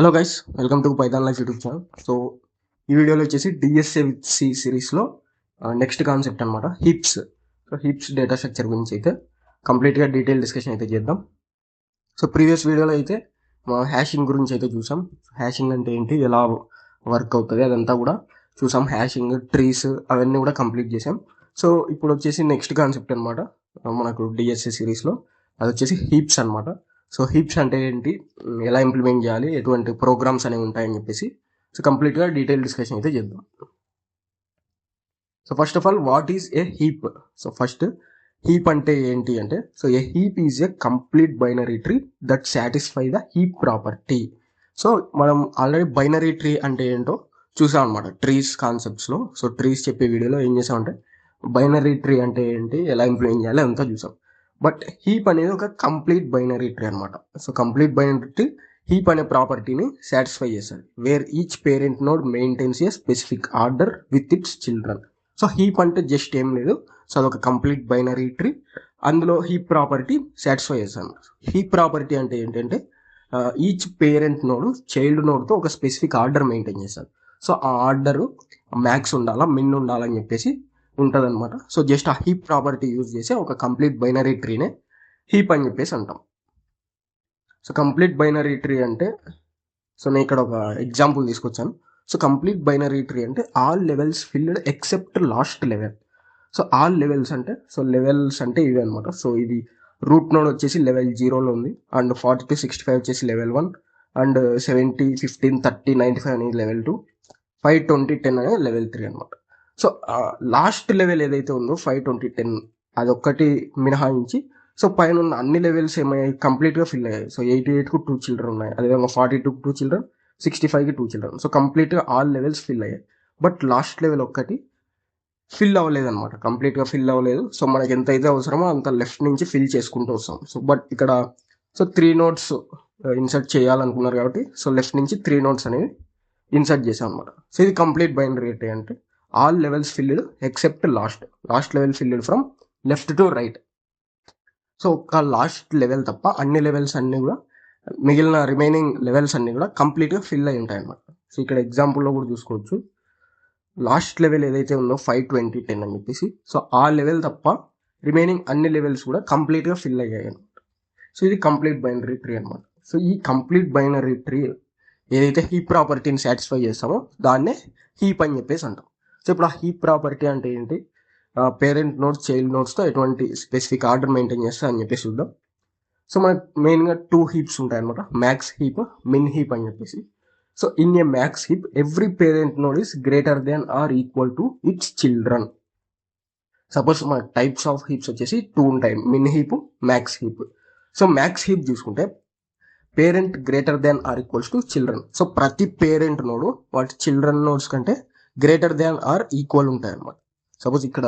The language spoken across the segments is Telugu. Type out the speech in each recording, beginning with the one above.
Hello guys, welcome to Python life YouTube channel. So ఈ వీడియోలో వచ్చేసి డిఎస్ఏ విత్ సి సిరీస్లో నెక్స్ట్ కాన్సెప్ట్ అనమాట heaps. So heaps data structure గురించి అయితే కంప్లీట్గా డీటెయిల్ డిస్కషన్ అయితే చేద్దాం. సో ప్రీవియస్ వీడియోలో అయితే హ్యాషింగ్ గురించి అయితే చూసాం. హ్యాషింగ్ అంటే ఏంటి, ఎలా వర్క్ అవుతుంది అదంతా కూడా చూసాం. హ్యాషింగ్, ట్రీస్ అవన్నీ కూడా కంప్లీట్ చేసాం. సో ఇప్పుడు వచ్చేసి నెక్స్ట్ కాన్సెప్ట్ అనమాట మనకు డిఎస్ఏ సిరీస్లో, అది వచ్చేసి హీప్స్ అనమాట. సో హీప్స్ అంటే ఏంటి, ఎలా ఇంప్లిమెంట్ చేయాలి, ఎటువంటి ప్రోగ్రామ్స్ అనేవి ఉంటాయని చెప్పేసి సో కంప్లీట్గా డీటెయిల్ డిస్కషన్ అయితే చేద్దాం. So first of all, what is a heap? So first, heap అంటే ఏంటి అంటే, so A heap is a complete binary tree that satisfy the heap property. So మనం ఆల్రెడీ బైనరీ ట్రీ అంటే ఏంటో చూసాం అనమాట ట్రీస్ కాన్సెప్ట్స్లో. సో ట్రీస్ చెప్పే వీడియోలో ఏం చేసామంటే బైనరీ ట్రీ అంటే ఏంటి, ఎలా ఇంప్లిమెంట్ చేయాలి అంతా చూసాం. బట్ హీప్ అనేది ఒక కంప్లీట్ బైనరీ ట్రీ అనమాట. So complete binary tree heap అనే ప్రాపర్టీని సాటిస్ఫై చేస్తుంది, wear each parent node maintains A specific order with its children. So heap అంటే జస్ట్ ఏం లేదు, సో అదొక కంప్లీట్ బైనరీ ట్రీ, అందులో హీప్ ప్రాపర్టీ సాటిస్ఫై చేస్తాను. హీప్ ప్రాపర్టీ అంటే ఏంటంటే ఈచ్ పేరెంట్ నోడ్ చైల్డ్ నోడ్తో ఒక స్పెసిఫిక్ ఆర్డర్ మెయింటైన్ చేస్తారు. సో ఆ ఆర్డర్ మ్యాక్స్ ఉండాలా, మిన్ ఉండాలని చెప్పేసి ఉంటుంది అనమాట. సో జస్ట్ ఆ హీప్ ప్రాపర్టీ యూజ్ చేసి ఒక కంప్లీట్ బైనరీ ట్రీనే హీప్ అని చెప్పేసి అంటాం. సో కంప్లీట్ బైనరీ ట్రీ అంటే, సో నేను ఇక్కడ ఒక ఎగ్జాంపుల్ తీసుకొచ్చాను. సో కంప్లీట్ బైనరీ ట్రీ అంటే all levels filled except last level. So all levels అంటే, సో లెవెల్స్ అంటే ఇవి అనమాట. సో ఇది రూట్ నోడ్ వచ్చేసి లెవెల్ 0లో ఉంది, అండ్ 40 to 65 వచ్చేసి లెవెల్ 1, అండ్ 70, 15, 30, 95 అనేది లెవెల్ 2, 5, 20, 10 అనేది లెవెల్ 3 అనమాట. సో లాస్ట్ లెవెల్ ఏదైతే ఉందో 5, 20, 10 అదొక్కటి మినహాయించి సో పైన ఉన్న అన్ని లెవెల్స్ ఏమయ్యాయి, కంప్లీట్గా ఫిల్ అయ్యాయి. సో 88కు 2 చిల్డ్రన్ ఉన్నాయి, అదేవిధంగా 42కు 2 చిల్డ్రన్, 65కి 2 చిల్డ్రన్. సో కంప్లీట్గా ఆల్ లెవెల్స్ ఫిల్ అయ్యాయి. బట్ లాస్ట్ లెవెల్ ఒక్కటి ఫిల్ అవ్వలేదు అనమాట, కంప్లీట్గా ఫిల్ అవ్వలేదు. సో మనకి ఎంత అయితే అవసరమో అంత లెఫ్ట్ నుంచి ఫిల్ చేసుకుంటూ వస్తాం. సో బట్ ఇక్కడ సో 3 నోట్స్ ఇన్సర్ట్ చేయాలనుకున్నారు కాబట్టి సో లెఫ్ట్ నుంచి 3 నోట్స్ అనేవి ఇన్సర్ట్ చేసాం అనమాట. సో ఇది కంప్లీట్ బైనరీ ట్రీ అంటే all levels filled except last level filled from left to right. So ఒక లాస్ట్ లెవెల్ తప్ప అన్ని లెవెల్స్ అన్నీ కూడా, మిగిలిన రిమైనింగ్ లెవెల్స్ అన్నీ కూడా కంప్లీట్గా ఫిల్ అయి ఉంటాయి అన్నమాట. సో ఇక్కడ ఎగ్జాంపుల్లో కూడా చూసుకోవచ్చు, లాస్ట్ లెవెల్ ఏదైతే ఉందో 5, 20, 10 అని చెప్పేసి, సో ఆ లెవెల్ తప్ప రిమైనింగ్ అన్ని లెవెల్స్ కూడా కంప్లీట్గా ఫిల్ అయ్యాయి అనమాట. సో ఇది కంప్లీట్ బైనరీ ట్రీ అనమాట. సో ఈ కంప్లీట్ బైనరీ ట్రీ ఏదైతే హీప్ ప్రాపర్టీని సాటిస్ఫై చేస్తామో దాన్నే హీప్ అని చెప్పేసి అంటాం. సో ఇప్పుడు ఆ హీప్ ప్రాపర్టీ అంటే ఏంటి, పేరెంట్ నోట్స్ చైల్డ్ నోట్స్తో ఎటువంటి స్పెసిఫిక్ ఆర్డర్ మెయింటైన్ చేస్తా అని చెప్పేసి చూద్దాం. సో మనకు మెయిన్గా 2 హీప్స్ ఉంటాయి అనమాట, మ్యాక్స్ హీప్, మిన్ హీప్ అని చెప్పేసి. So in a max heap every parent node is greater than or equal to its children. Suppose మన టైప్స్ ఆఫ్ హీప్స్ వచ్చేసి 2 ఉంటాయి, min heap, max heap. So max heap చూసుకుంటే parent greater than or equals to children. So ప్రతి పేరెంట్ నోడ్ వాటి చిల్డ్రన్ నోడ్స్ కంటే గ్రేటర్ దెన్ ఆర్ ఈక్వల్ ఉంటాయి అనమాట. సపోజ్ ఇక్కడ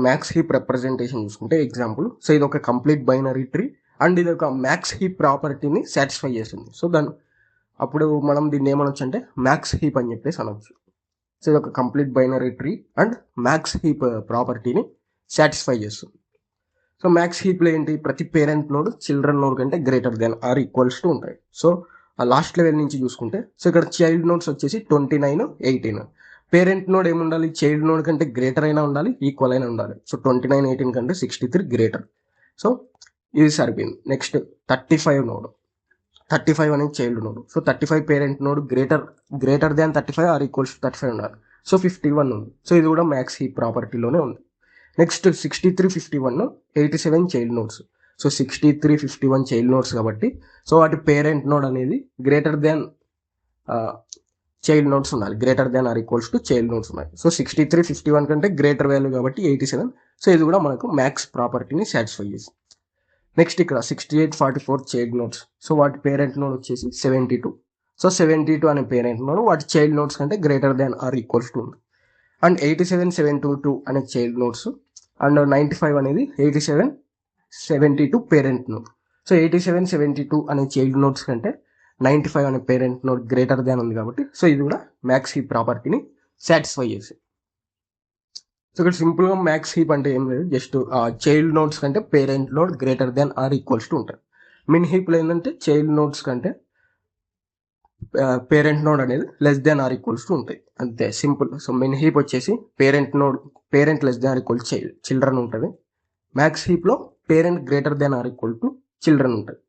మ్యాక్స్ హీప్ రిప్రజెంటేషన్ చూసుకుంటే ఎగ్జాంపుల్, సో ఇది ఒక కంప్లీట్ బైనరీ ట్రీ అండ్ ఇది ఒక మ్యాక్స్ హీప్ ప్రాపర్టీని సాటిస్ఫై చేస్తుంది. సో అప్పుడు మనం దీన్ని ఏమనొచ్చు అంటే మ్యాక్స్ హీప్ అని చెప్పేసి అనొచ్చు. సో ఇది ఒక complete binary tree and max heap ప్రాపర్టీని సాటిస్ఫై చేస్తుంది. సో మ్యాక్స్ హీప్లో ఏంటి, ప్రతి పేరెంట్ నోడ్ చిల్డ్రన్ నోడ్ కంటే greater than or equals to ఉంటాయి. సో ఆ లాస్ట్ లెవెల్ నుంచి చూసుకుంటే, సో ఇక్కడ చైల్డ్ నోడ్స్ వచ్చేసి 29, 18. పేరెంట్ నోడ్ ఏముండాలి, చైల్డ్ నోడ్ కంటే గ్రేటర్ అయినా ఉండాలి, ఈక్వల్ అయినా ఉండాలి. సో 29, 18 కంటే 63 గ్రేటర్. సో ఇది సరిపోయింది. నెక్స్ట్ 35 నోడ్, 35 అనేది child node. So 35 parent node greater than 35 or equals to 35 ఉండాలి. సో 51 ఉంది. సో ఇది కూడా మ్యాక్స్ హీప్ ప్రాపర్టీలోనే ఉంది. Next 63, 51, 87 child nodes. So 63, 51 child nodes కాబట్టి సో వాటి పేరెంట్ నోడ్ అనేది గ్రేటర్ దాన్ చైల్డ్ నోడ్స్ ఉండాలి, greater than or equals to child nodes ఉన్నాయి. సో 63, 51 కంటే గ్రేటర్ వాల్యూ కాబట్టి 87. సో ఇది కూడా మనకు మ్యాక్స్ ప్రాపర్టీని సాటిస్ఫై చేస్తుంది. నెక్స్ట్ ఇక్కడ 68, 44 చైల్డ్ నోడ్స్. సో వాటి పేరెంట్ నోడ్ వచ్చేసి 72. సో 72 అనే పేరెంట్ నోడ్ వాటి చైల్డ్ నోడ్స్ కంటే greater than or equals to ఉంది. అండ్ 87, 72 అనే చైల్డ్ నోడ్స్ అండ్ 95 అనేది 87, 72 పేరెంట్ నోడ్. సో 87, 72 అనే చైల్డ్ నోడ్స్ కంటే 95 అనే పేరెంట్ నోడ్ గ్రేటర్ దాన్ ఉంది కాబట్టి సో ఇది కూడా మ్యాక్స్ హీప్ ప్రాపర్టీని సాటిస్ఫై చేసేది. సో ఇక్కడ సింపుల్గా మ్యాక్స్ హీప్ అంటే ఏం లేదు, జస్ట్ చైల్డ్ నోడ్స్ కంటే parent node greater than or equals to ఉంటాయి. మిన్ హీప్లో ఏంటంటే చైల్డ్ నోడ్స్ కంటే పేరెంట్ నోడ్ అనేది less than or equals to ఉంటాయి, అంతే సింపుల్. సో మిన్ హీప్ వచ్చేసి parent less than or equal children ఉంటుంది. మ్యాక్స్ హీప్లో parent greater than or equal to children ఉంటుంది.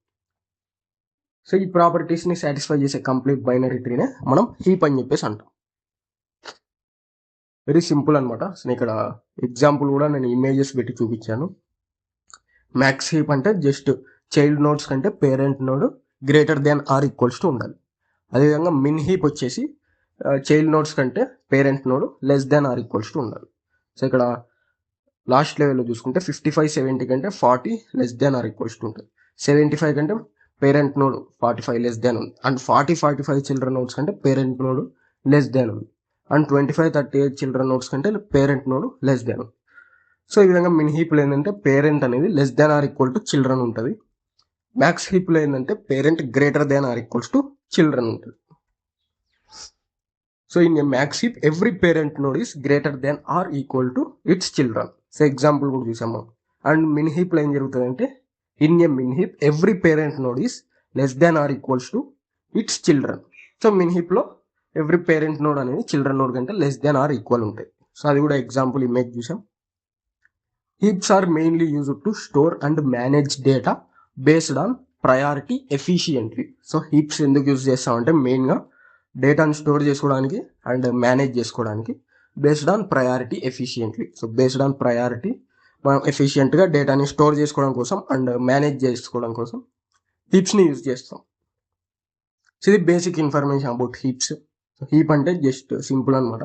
సో ఈ ప్రాపర్టీస్ని సాటిస్ఫై చేసే కంప్లీట్ బైనరీ ట్రీనే మనం హీప్ అని చెప్పేసి అంటాం. వెరీ సింపుల్ అనమాట. సో ఇక్కడ ఎగ్జాంపుల్ కూడా నేను ఇమేజెస్ పెట్టి చూపించాను. మ్యాక్స్ హీప్ అంటే జస్ట్ చైల్డ్ నోడ్స్ కంటే parent node greater than or equals to ఉండాలి. అదేవిధంగా మిన్ హీప్ వచ్చేసి చైల్డ్ నోడ్స్ కంటే parent node less than or equals to ఉండాలి. సో ఇక్కడ లాస్ట్ లెవెల్లో చూసుకుంటే 55 70 కంటే 40 less than or equals to ఉంటుంది. 75 కంటే పేరెంట్ నోడ్ 45 లెస్ దాన్ ఉంది. అండ్ 40-45 చిల్డ్రన్ నోడ్స్ కంటే పేరెంట్ నోడ్ లెస్ దాన్ ఉంది. అండ్ 25-38 చిల్డ్రన్ నోడ్స్ కంటే పేరెంట్ నోడ్ లెస్ దాన్ ఉంది. సో ఈ విధంగా మిన్ హీప్లో ఏంటంటే పేరెంట్ అనేది less than or equal to children ఉంటుంది. మ్యాక్స్ హీప్లో ఏంటంటే parent greater than or equals to children ఉంటుంది. So in a max heap every parent node is greater than or equal to its children. So example కూడా చూసాము. అండ్ మిన్ హీప్లో ఏం జరుగుతుందంటే in a min heap every parent node is less than or equals to its children. So min హీప్లో ఎవ్రీ పేరెంట్ నోడ్ అనేది చిల్డ్రన్ నోడ్ కంటే లెస్ దాన్ ఆర్ ఈక్వల్ ఉంటాయి. సో అది కూడా ఎగ్జాంపుల్ ఇమేజ్ చూసాం. Heaps are mainly used to store and manage data based on priority efficiently. So heaps ఎందుకు యూజ్ చేస్తామంటే మెయిన్గా డేటాను స్టోర్ చేసుకోవడానికి అండ్ మేనేజ్ చేసుకోవడానికి based on priority efficiently. So based on priority మనం ఎఫిషియెంట్గా డేటాని స్టోర్ చేసుకోవడం కోసం అండ్ మేనేజ్ చేసుకోవడం కోసం హీప్స్ని యూజ్ చేస్తాం. సో ఇది basic information about heaps. So heap అంటే జస్ట్ సింపుల్ అనమాట.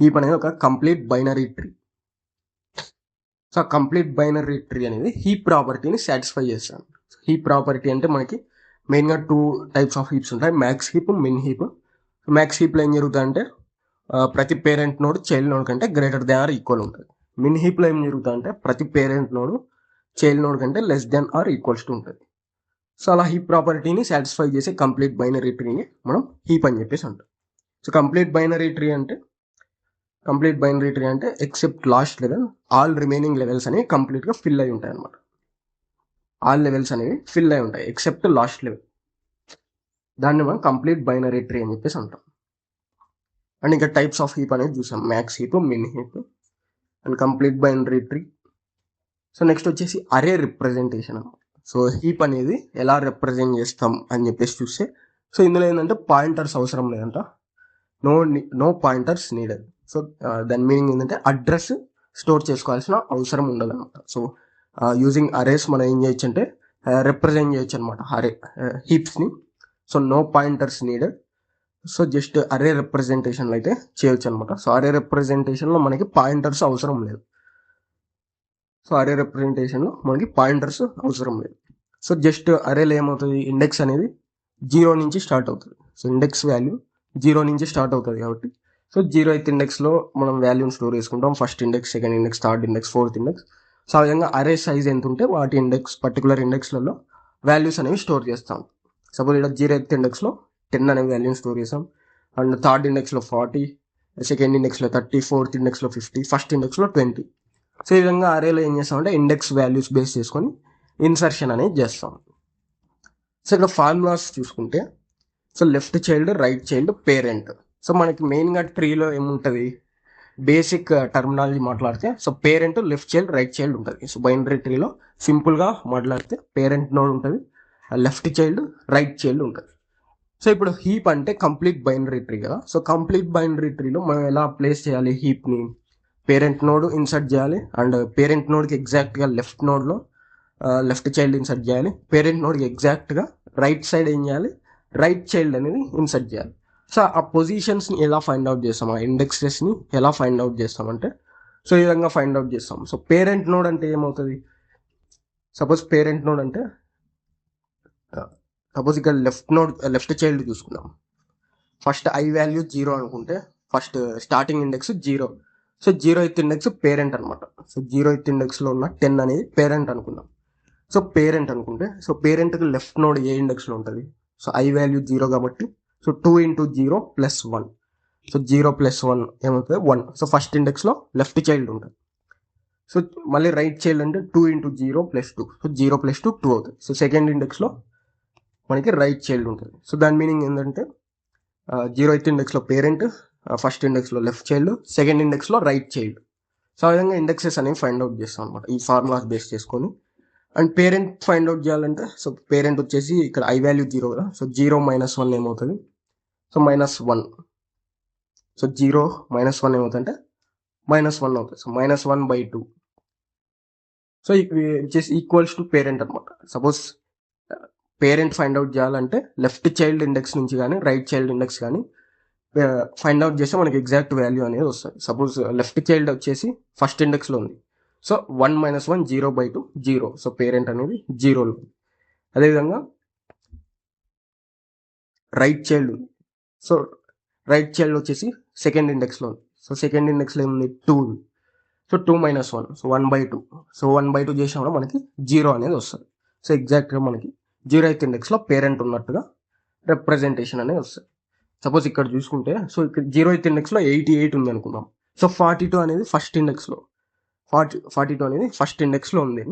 హీప్ అనేది ఒక కంప్లీట్ బైనరీ ట్రీ. సో ఆ కంప్లీట్ బైనరీ ట్రీ అనేది హీప్ ప్రాపర్టీని సాటిస్ఫై చేస్తాం. హీప్ ప్రాపర్టీ అంటే మనకి మెయిన్గా 2 టైప్స్ ఆఫ్ హీప్స్ ఉంటాయి, max heap, min heap. Max హీప్లో ఏం జరుగుతుందంటే ప్రతి పేరెంట్ నోడ్ చైల్డ్ నోడ్ కంటే గ్రేటర్ దాన్ ఆర్ ఈక్వల్ ఉంటుంది. మిన్ హీప్లో ఏం జరుగుతుందంటే ప్రతి పేరెంట్ నోడ్ చైల్డ్ నోడ్ కంటే less than or equals to ఉంటుంది. సో అలా హీప్ ప్రాపర్టీని సాటిస్ఫై చేసే కంప్లీట్ బైనరీ ట్రీని మనం హీప్ అని చెప్పేసి అంటాం. సో కంప్లీట్ బైనరీ ట్రీ అంటే except last level all remaining levels అనేవి కంప్లీట్గా ఫిల్ అయి ఉంటాయి అనమాట. ఆల్ లెవెల్స్ అనేవి ఫిల్ అయి ఉంటాయి ఎక్సెప్ట్ లాస్ట్ లెవెల్. దాన్ని మనం కంప్లీట్ బైనరీ ట్రీ అని చెప్పేసి అంటాం. అండ్ ఇంకా టైప్స్ ఆఫ్ హీప్ అనేది చూసాం, max heap, min heap and complete binary tree. So next వచ్చేసి అరే రిప్రజెంటేషన్ అనమాట. సో హీప్ అనేది ఎలా రిప్రజెంట్ చేస్తాం అని చెప్పేసి చూస్తే, సో ఇందులో ఏంటంటే పాయింటర్స్ అవసరం లేదంట, నో పాయింటర్స్ నీడెడ్. సో దాని మీనింగ్ ఏంటంటే అడ్రస్ స్టోర్ చేసుకోవాల్సిన అవసరం ఉండదు అనమాట. సో యూజింగ్ అరేస్ మనం ఏం చేయొచ్చు అంటే రిప్రజెంట్ చేయొచ్చు అనమాట అరే హీప్స్ని. So no pointers needed. So just array రిప్రజెంటేషన్లో అయితే చేయొచ్చు అనమాట. సో అరే రిప్రజెంటేషన్లో మనకి పాయింటర్స్ అవసరం లేదు. సో అరే రిప్రజెంటేషన్లో మనకి పాయింటర్స్ అవసరం లేదు. సో జస్ట్ అరేలో ఏమవుతుంది, ఇండెక్స్ అనేది 0 నుంచి స్టార్ట్ అవుతుంది. సో ఇండెక్స్ వాల్యూ 0 నుంచి స్టార్ట్ అవుతుంది కాబట్టి సో 0th ఇండెక్స్లో మనం వాల్యూని స్టోర్ చేసుకుంటాం. First index, second index, third index, fourth index. So ఆ విధంగా అరే సైజ్ ఎంత ఉంటే వాటి పర్టికులర్ ఇండెక్స్లలో వాల్యూస్ అనేవి స్టోర్ చేస్తాం. సపోజ్ ఇక్కడ 0th ఇండెక్స్లో 10 అనే వాల్యూని స్టోర్ చేస్తాం. అండ్ థర్డ్ ఇండెక్స్లో 40, సెకండ్ ఇండెక్స్లో 30, ఫోర్త్ ఇండెక్స్లో 50, ఫస్ట్ ఇండెక్స్లో 20. సో ఈ విధంగా అరేలో ఏం చేస్తామంటే ఇండెక్స్ వాల్యూస్ బేస్ చేసుకొని ఇన్సర్షన్ అనేది చేస్తాం. సో ఇక్కడ ఫార్ములాస్ చూసుకుంటే so left child, right child, parent. So మనకి మెయిన్గా ట్రీలో ఏముంటుంది, బేసిక్ టర్మినాలజీ మాట్లాడితే so parent, left child, right child ఉంటుంది. సో బైనరీ ట్రీలో సింపుల్గా మాట్లాడితే పేరెంట్ నోడ్ ఉంటుంది, లెఫ్ట్ చైల్డ్, రైట్ చైల్డ్ ఉంటుంది. సో ఇప్పుడు హీప్ అంటే కంప్లీట్ బైనరీ ట్రీ కదా. సో కంప్లీట్ బైనరీ ట్రీలో మనం ఎలా ప్లేస్ చేయాలి హీప్ని, పేరెంట్ నోడ్ ఇన్సర్ట్ చేయాలి అండ్ పేరెంట్ నోడ్కి ఎగ్జాక్ట్గా లెఫ్ట్ నోడ్లో లెఫ్ట్ చైల్డ్ ఇన్సర్ట్ చేయాలి. పేరెంట్ నోడ్కి ఎగ్జాక్ట్గా రైట్ సైడ్ ఏం చేయాలి, రైట్ చైల్డ్ అనేది ఇన్సర్ట్ చేయాలి. సో ఆ పొజిషన్స్ని ఎలా ఫైండ్ అవుట్ చేస్తాం, ఆ ఇండెక్సెస్ని ఎలా ఫైండ్ అవుట్ చేస్తామంటే సో ఈ విధంగా ఫైండ్ అవుట్ చేస్తాం. సో పేరెంట్ నోడ్ అంటే ఏమవుతుంది, సపోజ్ పేరెంట్ నోడ్ అంటే సపోజ్ ఇక్కడ లెఫ్ట్ చైల్డ్ చూసుకున్నాం. ఫస్ట్ ఐ వాల్యూ 0 అనుకుంటే first starting index 0. So 0th index parent అనమాట. సో 0th ఇండెక్స్లో ఉన్న 10 అనేది పేరెంట్ అనుకుందాం. సో పేరెంట్ అనుకుంటే సో పేరెంట్కి లెఫ్ట్ నోడ్ ఏ ఇండెక్స్లో ఉంటుంది, సో ఐ వాల్యూ 0 కాబట్టి సో 2 × 0 + 1. సో 0 + 1 ఏమవుతుంది 1. సో ఫస్ట్ ఇండెక్స్లో లెఫ్ట్ చైల్డ్ ఉంటుంది. సో మళ్ళీ రైట్ చైల్డ్ అంటే 2 × 0 + 2. సో 0 + 2 2 అవుతుంది. సో సెకండ్ ఇండెక్స్లో మనకి రైట్ చైల్డ్ ఉంటుంది. సో దాని మీనింగ్ ఏంటంటే 0th ఇండెక్స్లో పేరెంట్, ఫస్ట్ ఇండెక్స్లో లెఫ్ట్ చైల్డ్, సెకండ్ ఇండెక్స్లో రైట్ చైల్డ్. సో ఆ విధంగా ఇండెక్సెస్ అనేవి ఫైండ్ అవుట్ చేస్తాం అనమాట ఈ ఫార్ములాస్ బేస్ చేసుకొని. అండ్ పేరెంట్ ఫైండ్ అవుట్ చేయాలంటే సో పేరెంట్ వచ్చేసి ఇక్కడ ఐ వాల్యూ 0 కదా, సో 0 - 1 ఏమవుతుంది, సో -1. సో 0 - 1 ఏమవుతుంది అంటే -1 అవుతుంది. సో -1/2. సో ఇవి వచ్చేసి ఈక్వల్స్ టు పేరెంట్ అనమాట. సపోజ్ పేరెంట్ ఫైండ్ అవుట్ చేయాలంటే లెఫ్ట్ చైల్డ్ ఇండెక్స్ నుంచి కానీ రైట్ చైల్డ్ ఇండెక్స్ కానీ ఫైండ్ అవుట్ చేస్తే మనకి ఎగ్జాక్ట్ వాల్యూ అనేది వస్తుంది. సపోజ్ లెఫ్ట్ చైల్డ్ వచ్చేసి ఫస్ట్ ఇండెక్స్లో ఉంది, సో 1 - 1 0/2 0. సో పేరెంట్ అనేది 0లో. అదేవిధంగా రైట్ చైల్డ్ ఉంది, సో రైట్ చైల్డ్ వచ్చేసి సెకండ్ ఇండెక్స్లో ఉంది, సో సెకండ్ ఇండెక్స్లో ఏముంది 2 ఉంది, సో 2 - 1 సో 1/2. సో 1/2 చేసినప్పుడు మనకి 0 అనేది వస్తుంది. సో ఎగ్జాక్ట్గా మనకి 0th ఇండెక్స్లో పేరెంట్ ఉన్నట్టుగా రిప్రజెంటేషన్ అనేది వస్తుంది. సపోజ్ ఇక్కడ చూసుకుంటే సో ఇక్కడ 0th ఇండెక్స్లో 88 ఉంది అనుకుందాం. సో 42 అనేది ఫస్ట్ ఇండెక్స్లో 42 అనేది ఫస్ట్ ఇండెక్స్లో ఉంది.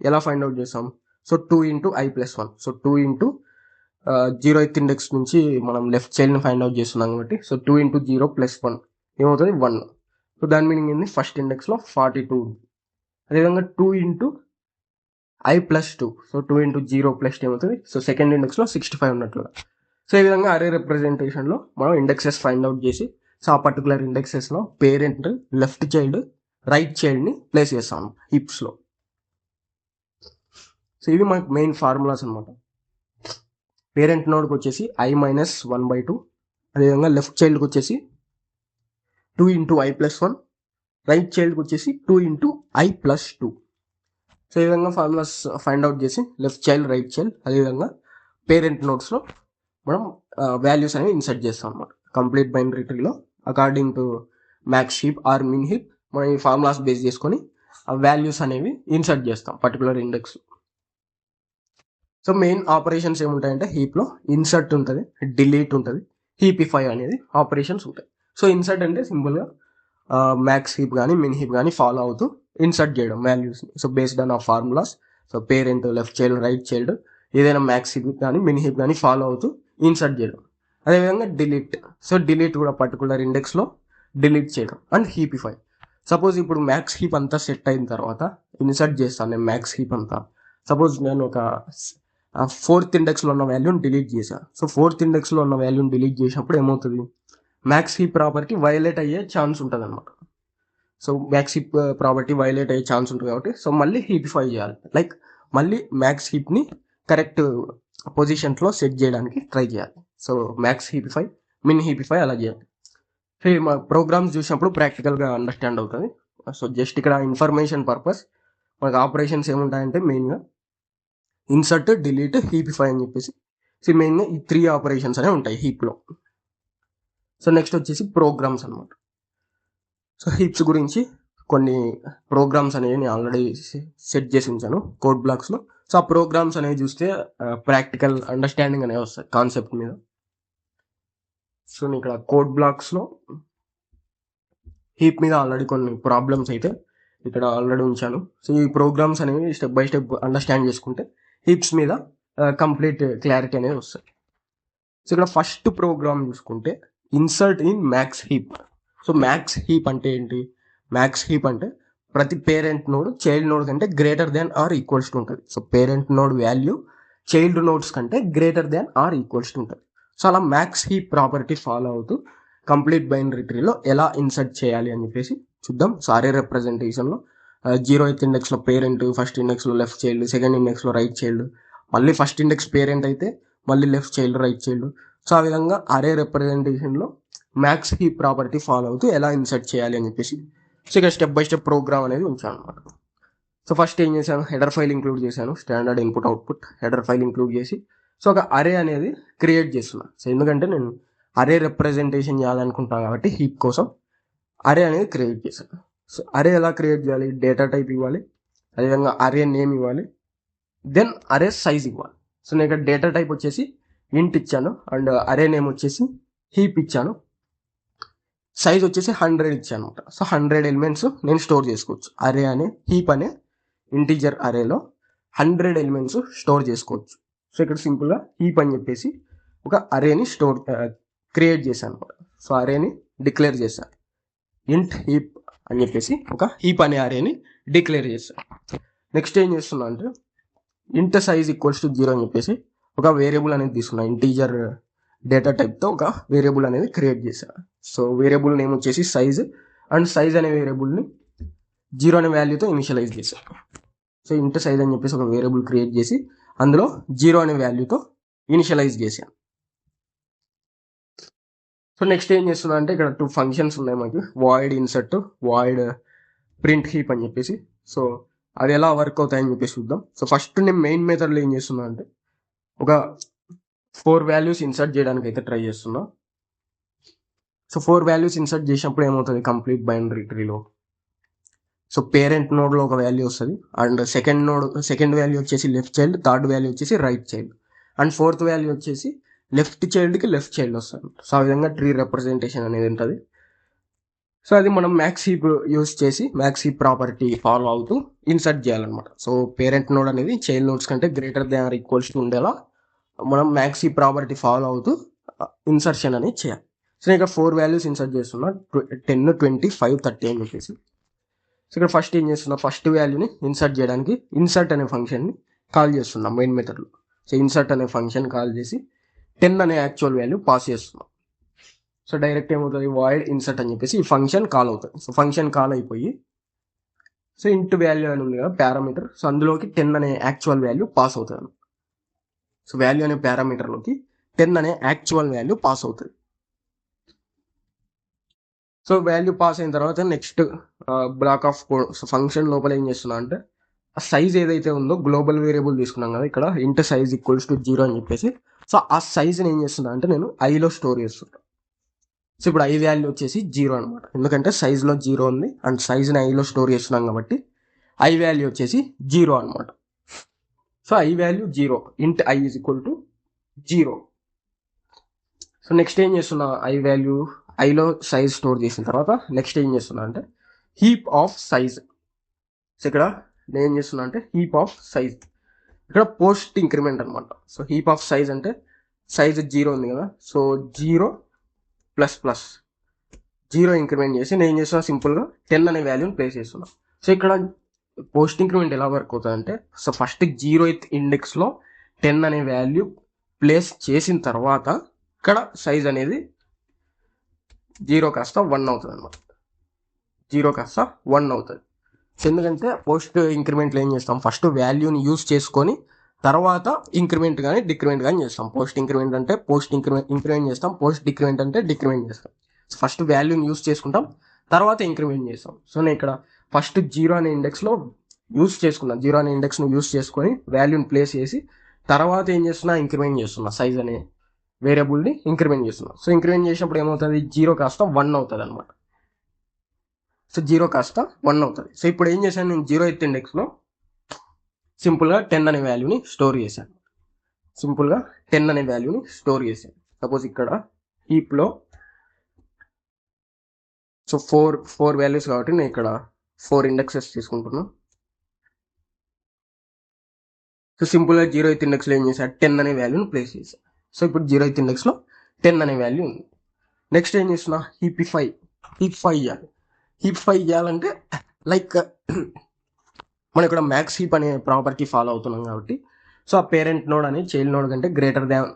ఎలా ఫైండ్ అవుట్ చేస్తాం, so 2 × i + 1. So 2 × 0th index నుంచి మనం లెఫ్ట్ చైల్డ్ని ఫైండ్ అవుట్ చేస్తున్నాం కాబట్టి సో 2 × 0 + 1 ఏమవుతుంది 1. సో దాని మీనింగ్ ఏంది, ఫస్ట్ ఇండెక్స్లో 42 ఉంది. అదేవిధంగా 2 × i + 2. సో 2 × 0 + ఏమవుతుంది, సో సెకండ్ ఇండెక్స్లో 65 ఉన్నట్లుగా. సో ఈ విధంగా అరే రిప్రజెంటేషన్లో మనం ఇండెక్సెస్ ఫైండ్ అవుట్ చేసి సో ఆ పర్టికులర్ ఇండెక్సెస్లో పేరెంట్, లెఫ్ట్ చైల్డ్, రైట్ చైల్డ్ని ప్లేస్ చేస్తాము హీప్స్లో. సో ఇవి మనకు మెయిన్ ఫార్ములాస్ అనమాట. పేరెంట్ నోడ్కి వచ్చేసి i - 1/2, అదేవిధంగా లెఫ్ట్ చైల్డ్కి వచ్చేసి 2 × i + 1, రైట్ చైల్డ్కి వచ్చేసి 2 × i + 2. సో ఈ విధంగా ఫార్ములాస్ ఫైండ్ అవుట్ చేసి లెఫ్ట్ చైల్డ్, రైట్ చైల్డ్, అదేవిధంగా పేరెంట్ నోడ్స్లో మనం వాల్యూస్ అనేవి ఇన్సర్ట్ చేస్తాం అన్నమాట. కంప్లీట్ బైనరీ ట్రీలో according to max heap or min heap మనం ఈ ఫార్ములాస్ బేస్ చేసుకొని ఆ వాల్యూస్ అనేవి ఇన్సర్ట్ చేస్తాం particular index. So main operations ఏముంటాయంటే హీప్లో ఇన్సర్ట్ ఉంటుంది, డిలీట్ ఉంటుంది, హీపిఫై అనేది ఆపరేషన్స్ ఉంటాయి. సో ఇన్సర్ట్ అంటే సింపుల్గా మ్యాక్స్ హీప్ కానీ మిన్ హీప్ కానీ ఫాలో అవుతూ ఇన్సర్ట్ చేయడం వాల్యూస్ని. సో బేస్డ్ ఆన్ ఆ formulas, so parent, left child, right child ఏదైనా మ్యాక్స్ హీప్ కానీ మిన్ హీప్ కానీ ఫాలో అవుతూ ఇన్సర్ట్ చేయడం. అదేవిధంగా డిలీట్, సో డిలీట్ కూడా పర్టికులర్ ఇండెక్స్లో డిలీట్ చేయడం. అండ్ హీపిఫై, సపోజ్ ఇప్పుడు మ్యాక్స్ హీప్ అంతా సెట్ అయిన తర్వాత ఇన్సర్ట్ చేస్తాను నేను మ్యాక్స్ హీప్ అంతా. సపోజ్ నేను ఒక 4th ఇండెక్స్లో ఉన్న వాల్యూని డిలీట్ చేశాను. సో 4th ఇండెక్స్లో ఉన్న వాల్యూని డిలీట్ చేసినప్పుడు ఏమవుతుంది, మ్యాక్స్ హీప్ ప్రాపర్టీ వైలేట్ అయ్యే ఛాన్స్ ఉంటుంది అనమాట. So max heap property violate అయ్యే ఛాన్స్ ఉంటుంది కాబట్టి సో మళ్ళీ హీపిఫై చేయాలి, లైక్ మళ్ళీ మ్యాక్స్ హీప్ని కరెక్ట్ పొజిషన్స్లో సెట్ చేయడానికి ట్రై చేయాలి. సో మ్యాక్స్ హీపిఫై, మిన్ హీపిఫై అలా చేయాలి. సో మా ప్రోగ్రామ్స్ చూసినప్పుడు ప్రాక్టికల్గా అండర్స్టాండ్ అవుతుంది. సో జస్ట్ ఇక్కడ ఇన్ఫర్మేషన్ పర్పస్ మనకు ఆపరేషన్స్ ఏముంటాయంటే మెయిన్గా ఇన్సర్ట్, డిలీట్, హీపిఫై అని చెప్పేసి సో మెయిన్గా ఈ 3 ఆపరేషన్స్ అనేవి ఉంటాయి హీప్లో. సో నెక్స్ట్ వచ్చేసి ప్రోగ్రామ్స్ అనమాట. సో హీప్స్ గురించి కొన్ని ప్రోగ్రామ్స్ అనేవి నేను ఆల్రెడీ సెట్ చేసి ఉంచాను కోడ్ బ్లాక్స్లో. సో ఆ ప్రోగ్రామ్స్ అనేవి చూస్తే ప్రాక్టికల్ అండర్స్టాండింగ్ అనేవి వస్తాయి కాన్సెప్ట్ మీద. సో నేను ఇక్కడ కోడ్ బ్లాక్స్లో హీప్ మీద ఆల్రెడీ కొన్ని ప్రాబ్లమ్స్ అయితే ఇక్కడ ఆల్రెడీ ఉంచాను. సో ఈ ప్రోగ్రామ్స్ అనేవి స్టెప్ బై స్టెప్ అండర్స్టాండ్ చేసుకుంటే హీప్స్ మీద కంప్లీట్ క్లారిటీ అనేది వస్తుంది. సో ఇక్కడ ఫస్ట్ ప్రోగ్రామ్ చూసుకుంటే insert in max heap. So max heap అంటే ఏంటి, మ్యాక్స్ హీప్ అంటే ప్రతి పేరెంట్ నోడ్ చైల్డ్ నోడ్ కంటే greater than or equals to ఉంటుంది. So parent node value child nodes కంటే greater than or equals to ఉంటుంది. సో అలా మ్యాక్స్ హీప్ ప్రాపర్టీ ఫాలో అవుతూ కంప్లీట్ బైనరీ ట్రీలో ఎలా ఇన్సర్ట్ చేయాలి అని చెప్పేసి చూద్దాం. సో అరే రిప్రజెంటేషన్లో 0th ఇండెక్స్లో పేరెంట్, ఫస్ట్ ఇండెక్స్లో లెఫ్ట్ చైల్డ్, సెకండ్ ఇండెక్స్లో రైట్ చైల్డ్, మళ్ళీ ఫస్ట్ ఇండెక్స్ పేరెంట్ అయితే మళ్ళీ left child, right child. So ఆ విధంగా అరే రిప్రజెంటేషన్లో మ్యాక్స్ హీప్ ప్రాపర్టీ ఫాలో అవుతూ ఎలా ఇన్సర్ట్ చేయాలి అని చెప్పేసి సో ఇక్కడ స్టెప్ బై స్టెప్ ప్రోగ్రామ్ అనేది ఉంచాను అనమాట. సో ఫస్ట్ ఏం చేశాను, హెడర్ ఫైల్ ఇంక్లూడ్ చేశాను, standard input output header file include చేసి సో ఒక అరే అనేది క్రియేట్ చేస్తున్నాను. సో ఎందుకంటే నేను అరే రిప్రజెంటేషన్ చేయాలనుకుంటాను కాబట్టి హీప్ కోసం అరే అనేది క్రియేట్ చేశాను. సో అరే ఎలా క్రియేట్ చేయాలి, డేటా టైప్ ఇవ్వాలి, అదేవిధంగా అరే నేమ్ ఇవ్వాలి, దెన్ అరే సైజ్ ఇవ్వాలి. సో నేను ఇక్కడ డేటా టైప్ వచ్చేసి ఇంట్ ఇచ్చాను అండ్ అరే నేమ్ వచ్చేసి హీప్ ఇచ్చాను, సైజ్ వచ్చేసి 100 ఇచ్చాను అనమాట. సో 100 ఎలిమెంట్స్ నేను స్టోర్ చేసుకోవచ్చు. అరే అనే హీప్ అనే ఇంటీజర్ అరేలో 100 ఎలిమెంట్స్ స్టోర్ చేసుకోవచ్చు. సో ఇక్కడ సింపుల్గా హీప్ అని చెప్పేసి ఒక అరేని క్రియేట్ చేశాను అనమాట. సో అరేని డిక్లేర్ చేశాను, ఇంట్ హీప్ అని చెప్పేసి ఒక హీప్ అనే అరేని డిక్లేర్ చేశాను. నెక్స్ట్ ఏం చేస్తున్నా అంటే ఇంట్ సైజ్ ఈక్వల్స్ టు 0 అని చెప్పేసి ఒక వేరియబుల్ అనేది తీసుకున్నా, ఇంటీజర్ డేటా టైప్తో ఒక వేరియబుల్ అనేది క్రియేట్ చేశాను. సో వేరియబుల్ నేమ్ వచ్చేసి సైజ్, అండ్ సైజ్ అనే వేరియబుల్ని 0 అనే వాల్యూతో ఇనిషియలైజ్ చేశాను. సో ఇంట్ సైజ్ అని చెప్పేసి ఒక వేరియబుల్ క్రియేట్ చేసి అందులో 0 అనే వాల్యూతో ఇనిషియలైజ్ చేశాను. సో నెక్స్ట్ ఏం చేస్తున్నా అంటే ఇక్కడ 2 ఫంక్షన్స్ ఉన్నాయి మనకి, void insert, void print heap అని చెప్పేసి. సో అవి ఎలా వర్క్ అవుతాయని చెప్పేసి చూద్దాం. సో ఫస్ట్ నేను మెయిన్ మెథడ్లో ఏం చేస్తున్నా అంటే ఒక 4 వాల్యూస్ ఇన్సర్ట్ చేయడానికి అయితే ట్రై చేస్తున్నా. సో 4 వాల్యూస్ ఇన్సర్ట్ చేసినప్పుడు ఏమవుతుంది కంప్లీట్ బైనరీ ట్రీలో, సో పేరెంట్ నోడ్లో ఒక వాల్యూ వస్తుంది, అండ్ సెకండ్ వాల్యూ వచ్చేసి లెఫ్ట్ చైల్డ్, థర్డ్ వాల్యూ వచ్చేసి right child, and fourth value వచ్చేసి లెఫ్ట్ చైల్డ్కి లెఫ్ట్ చైల్డ్ వస్తుంది. సో ఆ విధంగా ట్రీ రిప్రజెంటేషన్ అనేది ఉంటుంది. సో అది మనం మ్యాక్స్ హీప్ యూస్ చేసి మ్యాక్స్ హీప్ ప్రాపర్టీ ఫాలో అవుతూ ఇన్సర్ట్ చేయాలన్నమాట. సో పేరెంట్ నోడ్ అనేది చైల్డ్ నోడ్స్ కంటే greater than or equals to ఉండేలా మనం మ్యాక్స్ హీప్ ప్రాపర్టీ ఫాలో అవుతూ ఇన్సర్షన్ అనేది చేయాలి. సో నేను ఇక్కడ 4 వాల్యూస్ ఇన్సర్ట్ చేస్తున్నా, 10, 20, 5, 30 అని చెప్పేసి. సో ఇక్కడ ఫస్ట్ ఏం చేస్తున్నా, ఫస్ట్ వాల్యూని ఇన్సర్ట్ చేయడానికి ఇన్సర్ట్ అనే ఫంక్షన్ని కాల్ చేస్తున్నాం మెయిన్ మెథడ్లో. సో ఇన్సర్ట్ అనే ఫంక్షన్ కాల్ చేసి 10 అనే యాక్చువల్ వాల్యూ పాస్ చేస్తున్నాం. సో డైరెక్ట్ ఏమవుతుంది, వాయిడ్ ఇన్సర్ట్ అని చెప్పేసి ఈ ఫంక్షన్ కాల్ అవుతుంది. సో ఫంక్షన్ కాల్ అయిపోయి సో ఇంటూ వాల్యూ అని ఉంది కదా పారామీటర్, సో అందులోకి 10 అనే యాక్చువల్ వాల్యూ పాస్ అవుతుంది. సో వాల్యూ అనే పారామీటర్లోకి 10 అనే యాక్చువల్ వాల్యూ పాస్ అవుతుంది. సో వాల్యూ పాస్ అయిన తర్వాత next black of code. So function లోపల ఏం చేస్తున్నా అంటే ఆ సైజ్ ఏదైతే ఉందో గ్లోబల్ వేరియబుల్ తీసుకున్నాం కదా ఇక్కడ, ఇంట్ సైజ్ ఈక్వల్స్ టు 0 అని చెప్పేసి. సో ఆ సైజ్ని ఏం చేస్తున్నా అంటే నేను ఐలో స్టోర్ చేస్తున్నా. సో ఇప్పుడు ఐ వాల్యూ వచ్చేసి 0 అనమాట, ఎందుకంటే సైజ్లో 0 ఉంది అండ్ సైజ్ని ఐలో స్టోర్ చేస్తున్నాం కాబట్టి ఐ వాల్యూ వచ్చేసి 0 అనమాట. సో ఐ వాల్యూ 0, ఇంట్ I is equal to 0. So next ఏం చేస్తున్నా, ఐ వాల్యూ ఐలో సైజ్ స్టోర్ చేసిన తర్వాత నెక్స్ట్ ఏం చేస్తున్నా అంటే హీప్ ఆఫ్ సైజ్. సో ఇక్కడ నేను ఏం చేస్తున్నా అంటే హీప్ ఆఫ్ సైజ్, ఇక్కడ పోస్ట్ ఇంక్రిమెంట్ అనమాట. సో హీప్ ఆఫ్ సైజ్ అంటే సైజ్ 0 ఉంది కదా, సో 0 ++ 0 ఇంక్రిమెంట్ చేసి నేను ఏం చేస్తున్నా సింపుల్గా 10 అనే వాల్యూని ప్లేస్ చేస్తున్నా. సో ఇక్కడ పోస్ట్ ఇంక్రిమెంట్ ఎలా వర్క్ అవుతుంది అంటే, సో ఫస్ట్ 0th ఇండెక్స్లో 10 అనే వాల్యూ ప్లేస్ చేసిన తర్వాత ఇక్కడ సైజ్ అనేది 0 కాస్త 1 అవుతుంది అనమాట. 0 కాస్త 1 అవుతుంది. సో ఎందుకంటే పోస్ట్ ఇంక్రిమెంట్లో ఏం చేస్తాం, ఫస్ట్ వాల్యూని యూస్ చేసుకొని తర్వాత ఇంక్రిమెంట్ కానీ డిక్రిమెంట్ కానీ చేస్తాం. పోస్ట్ ఇంక్రిమెంట్ అంటే పోస్ట్ ఇంక్రిమెంట్ చేస్తాం, పోస్ట్ డిక్రిమెంట్ అంటే డిక్రిమెంట్ చేస్తాం. సో ఫస్ట్ వాల్యూని యూస్ చేసుకుంటాం, తర్వాత ఇంక్రిమెంట్ చేస్తాం. సో నేను ఇక్కడ ఫస్ట్ 0 అనే ఇండెక్స్లో యూస్ చేసుకున్నాను, 0 అనే ఇండెక్స్ను యూస్ చేసుకొని వాల్యూని ప్లేస్ చేసి తర్వాత ఏం చేస్తున్నా, ఇంక్రిమెంట్ చేస్తున్నా, సైజ్ అనే వేరియబుల్ని ఇంక్రిమెంట్ చేస్తున్నా. సో ఇంక్రిమెంట్ చేసినప్పుడు ఏమవుతుంది, 0 కాస్త 1 అవుతుంది అనమాట. సో 0 కాస్త 1 అవుతుంది. సో ఇప్పుడు ఏం చేశాను, నేను 0th ఇండెక్స్లో సింపుల్గా 10 అనే వాల్యూని స్టోర్ చేశాను. సపోజ్ ఇక్కడ హీప్లో సో 4 వాల్యూస్ కాబట్టి నేను ఇక్కడ 4 ఇండెక్సెస్ తీసుకుంటున్నాను. సో సింపుల్గా 0th ఇండెక్స్లో ఏం చేశాను, 10 అనే వాల్యూని ప్లేస్ చేశాను. సో ఇప్పుడు 0th ఇండెక్స్లో 10 అనే వాల్యూ ఉంది. నెక్స్ట్ ఏం చేస్తున్నా, హీపిఫై చేయాలి. హీపిఫై చేయాలంటే లైక్ మనం ఇక్కడ మ్యాక్స్ హీప్ అనే ప్రాపర్టీ ఫాలో అవుతున్నాం కాబట్టి సో ఆ పేరెంట్ నోడ్ అనేది చైల్డ్ నోడ్ కంటే greater than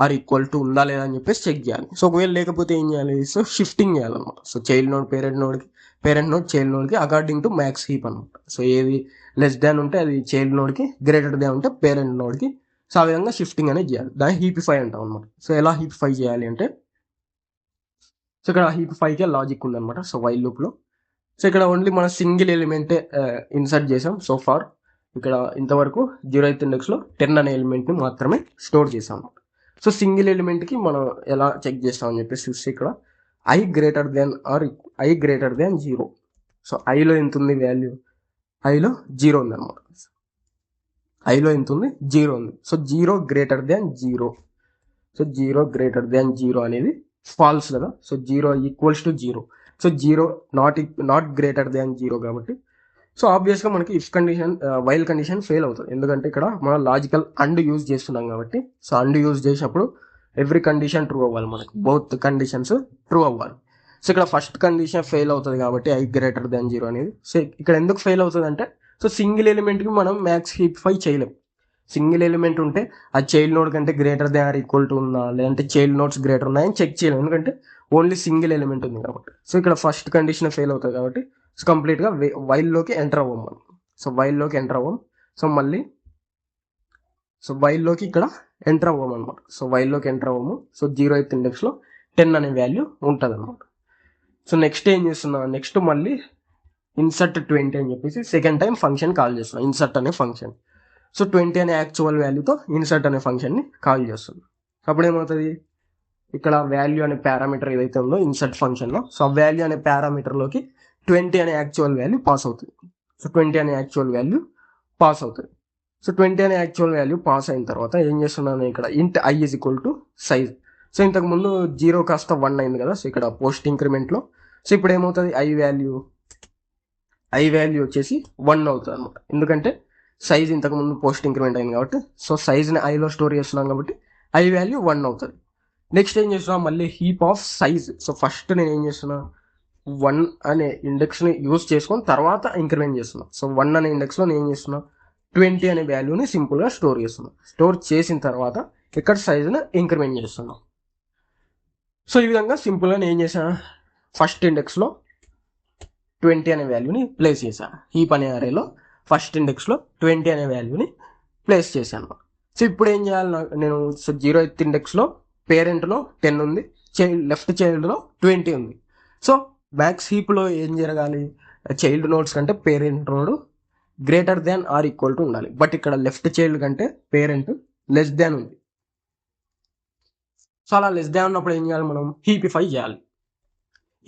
or equal to ఉందా లేదా అని చెప్పేసి చెక్ చేయాలి. సో ఒకవేళ లేకపోతే ఏం చేయాలి, సో షిఫ్టింగ్ చేయాలన్నమాట. So child node parent node child నోడ్కి అకార్డింగ్ టు మ్యాక్స్ హీప్ అనమాట. సో ఏది లెస్ దాన్ ఉంటే అది చైల్డ్ నోడ్కి, గ్రేటర్ దాన్ ఉంటే పేరెంట్ నోడ్కి. సో ఆ విధంగా షిఫ్టింగ్ అనేది చేయాలి, దాన్ని హీపిఫై అంటాం అనమాట. సో ఎలా హీపిఫై చేయాలి అంటే, సో ఇక్కడ హీపిఫైకే లాజిక్ ఉందన్నమాట. సో వైల్ లూప్లో సో ఇక్కడ ఓన్లీ మనం సింగిల్ ఎలిమెంటే ఇన్సర్ట్ చేసాం సో ఫార్. ఇక్కడ ఇంతవరకు 0th ఇండెక్స్లో 10 అనే ఎలిమెంట్ని మాత్రమే స్టోర్ చేసాం. సో సింగిల్ ఎలిమెంట్కి మనం ఎలా చెక్ చేస్తామని చెప్పేసి చూస్తే ఇక్కడ ఐ గ్రేటర్ దాన్ 0. సో ఐలో ఎంత ఉంది వాల్యూ, ఐలో 0 ఉంది అనమాట. ఐలో ఎంత ఉంది, 0 ఉంది. So 0 greater than 0. So 0 greater than 0 అనేది ఫాల్స్ కదా. So 0 equals to 0. So 0 not greater than 0 కాబట్టి సో ఆబ్వియస్గా మనకి if condition while condition fail అవుతుంది. ఎందుకంటే ఇక్కడ మనం లాజికల్ అండ్ యూజ్ చేస్తున్నాం కాబట్టి. సో అండ్ యూజ్ చేసినప్పుడు ఎవ్రీ కండిషన్ ట్రూ అవ్వాలి, మనకు బోత్ కండిషన్స్ ట్రూ అవ్వాలి. సో ఇక్కడ ఫస్ట్ కండిషన్ ఫెయిల్ అవుతుంది కాబట్టి i గ్రేటర్ దాన్ 0 అనేది. సో ఇక్కడ ఎందుకు ఫెయిల్ అవుతుంది అంటే, సో సింగిల్ ఎలిమెంట్కి మనం మ్యాక్స్ హీపిఫై చేయలేం. సింగిల్ ఎలిమెంట్ ఉంటే ఆ చైల్డ్ నోడ్ కంటే greater than or equal to ఉందా, లేదంటే చైల్డ్ నోడ్స్ గ్రేటర్ ఉన్నాయని చెక్ చేయలేం, ఎందుకంటే ఓన్లీ సింగిల్ ఎలిమెంట్ ఉంది కాబట్టి. సో ఇక్కడ ఫస్ట్ కండిషన్ ఫెయిల్ అవుతుంది కాబట్టి సో కంప్లీట్గా వైల్లోకి ఎంటర్ అవ్వం మనం. సో వైల్లోకి ఎంటర్ అవ్వం. సో మళ్ళీ సో వైల్లోకి ఇక్కడ ఎంటర్ అవ్వము అనమాట. సో వైల్లోకి ఎంటర్ అవ్వము. సో 0th ఇండెక్స్లో 10 అనే వాల్యూ ఉంటుంది అనమాట. సో నెక్స్ట్ ఏం చేస్తున్నా, నెక్స్ట్ మళ్ళీ ఇన్సర్ట్ 20 అని చెప్పేసి సెకండ్ టైం ఫంక్షన్ కాల్ చేస్తున్నా, ఇన్సర్ట్ అనే ఫంక్షన్. సో 20 అనే యాక్చువల్ వాల్యూతో ఇన్సర్ట్ అనే ఫంక్షన్ని కాల్ చేస్తుంది. అప్పుడు ఏమవుతుంది, ఇక్కడ వాల్యూ అనే పారామీటర్ ఏదైతే ఉందో ఇన్సర్ట్ ఫంక్షన్లో, సో ఆ వాల్యూ అనే పారామీటర్లోకి 20 అనే యాక్చువల్ వాల్యూ పాస్ అవుతుంది. సో 20 అనే యాక్చువల్ వాల్యూ పాస్ అవుతుంది. సో 20 అనే యాక్చువల్ వాల్యూ పాస్ అయిన తర్వాత ఏం చేస్తున్నాను, ఇక్కడ ఇంట్ i is equal to size. So ఇంతకుముందు 0 కాస్త 1 అయింది కదా, సో ఇక్కడ పోస్ట్ ఇంక్రిమెంట్లో. సో ఇప్పుడు ఏమవుతుంది, i వాల్యూ వచ్చేసి 1 అవుతుంది అనమాట, ఎందుకంటే సైజ్ ఇంతకుముందు పోస్ట్ ఇంక్రిమెంట్ అయింది కాబట్టి. సో సైజ్ని iలో స్టోర్ చేస్తున్నాం కాబట్టి i వాల్యూ 1 అవుతుంది. నెక్స్ట్ ఏం చేస్తున్నా, మళ్ళీ heap of size. So first నేను ఏం చేస్తున్నా, 1 అనే ఇండెక్స్ని యూజ్ చేసుకొని తర్వాత ఇంక్రిమెంట్ చేస్తున్నా. సో 1 అనే ఇండెక్స్లో నేను ఏం చేస్తున్నా, 20 అనే వాల్యూని సింపుల్గా స్టోర్ చేస్తున్నాం. స్టోర్ చేసిన తర్వాత ఇక్కడ సైజుని ఇంక్రిమెంట్ చేస్తున్నాం. సో ఈ విధంగా సింపుల్గా నేను ఏం చేశాను, ఫస్ట్ ఇండెక్స్లో 20 అనే వాల్యూని ప్లేస్ చేశాను. హీప్ అనే అరేలో ఫస్ట్ ఇండెక్స్లో 20 అనే వాల్యూని ప్లేస్ చేశాను. సో ఇప్పుడు ఏం చేయాలి నేను, సో 0th ఇండెక్స్లో పేరెంట్లో 10 ఉంది, లెఫ్ట్ చైల్డ్లో 20 ఉంది. సో మ్యాక్స్ హీప్లో ఏం జరగాలి, చైల్డ్ నోడ్స్ కంటే parent node greater than or equal to ఉండాలి. బట్ ఇక్కడ లెఫ్ట్ చైల్డ్ కంటే పేరెంట్ లెస్ దాన్ ఉంది. సో అలా లెస్ దాన్ ఉన్నప్పుడు ఏం చేయాలి, మనం హీపిఫై చేయాలి.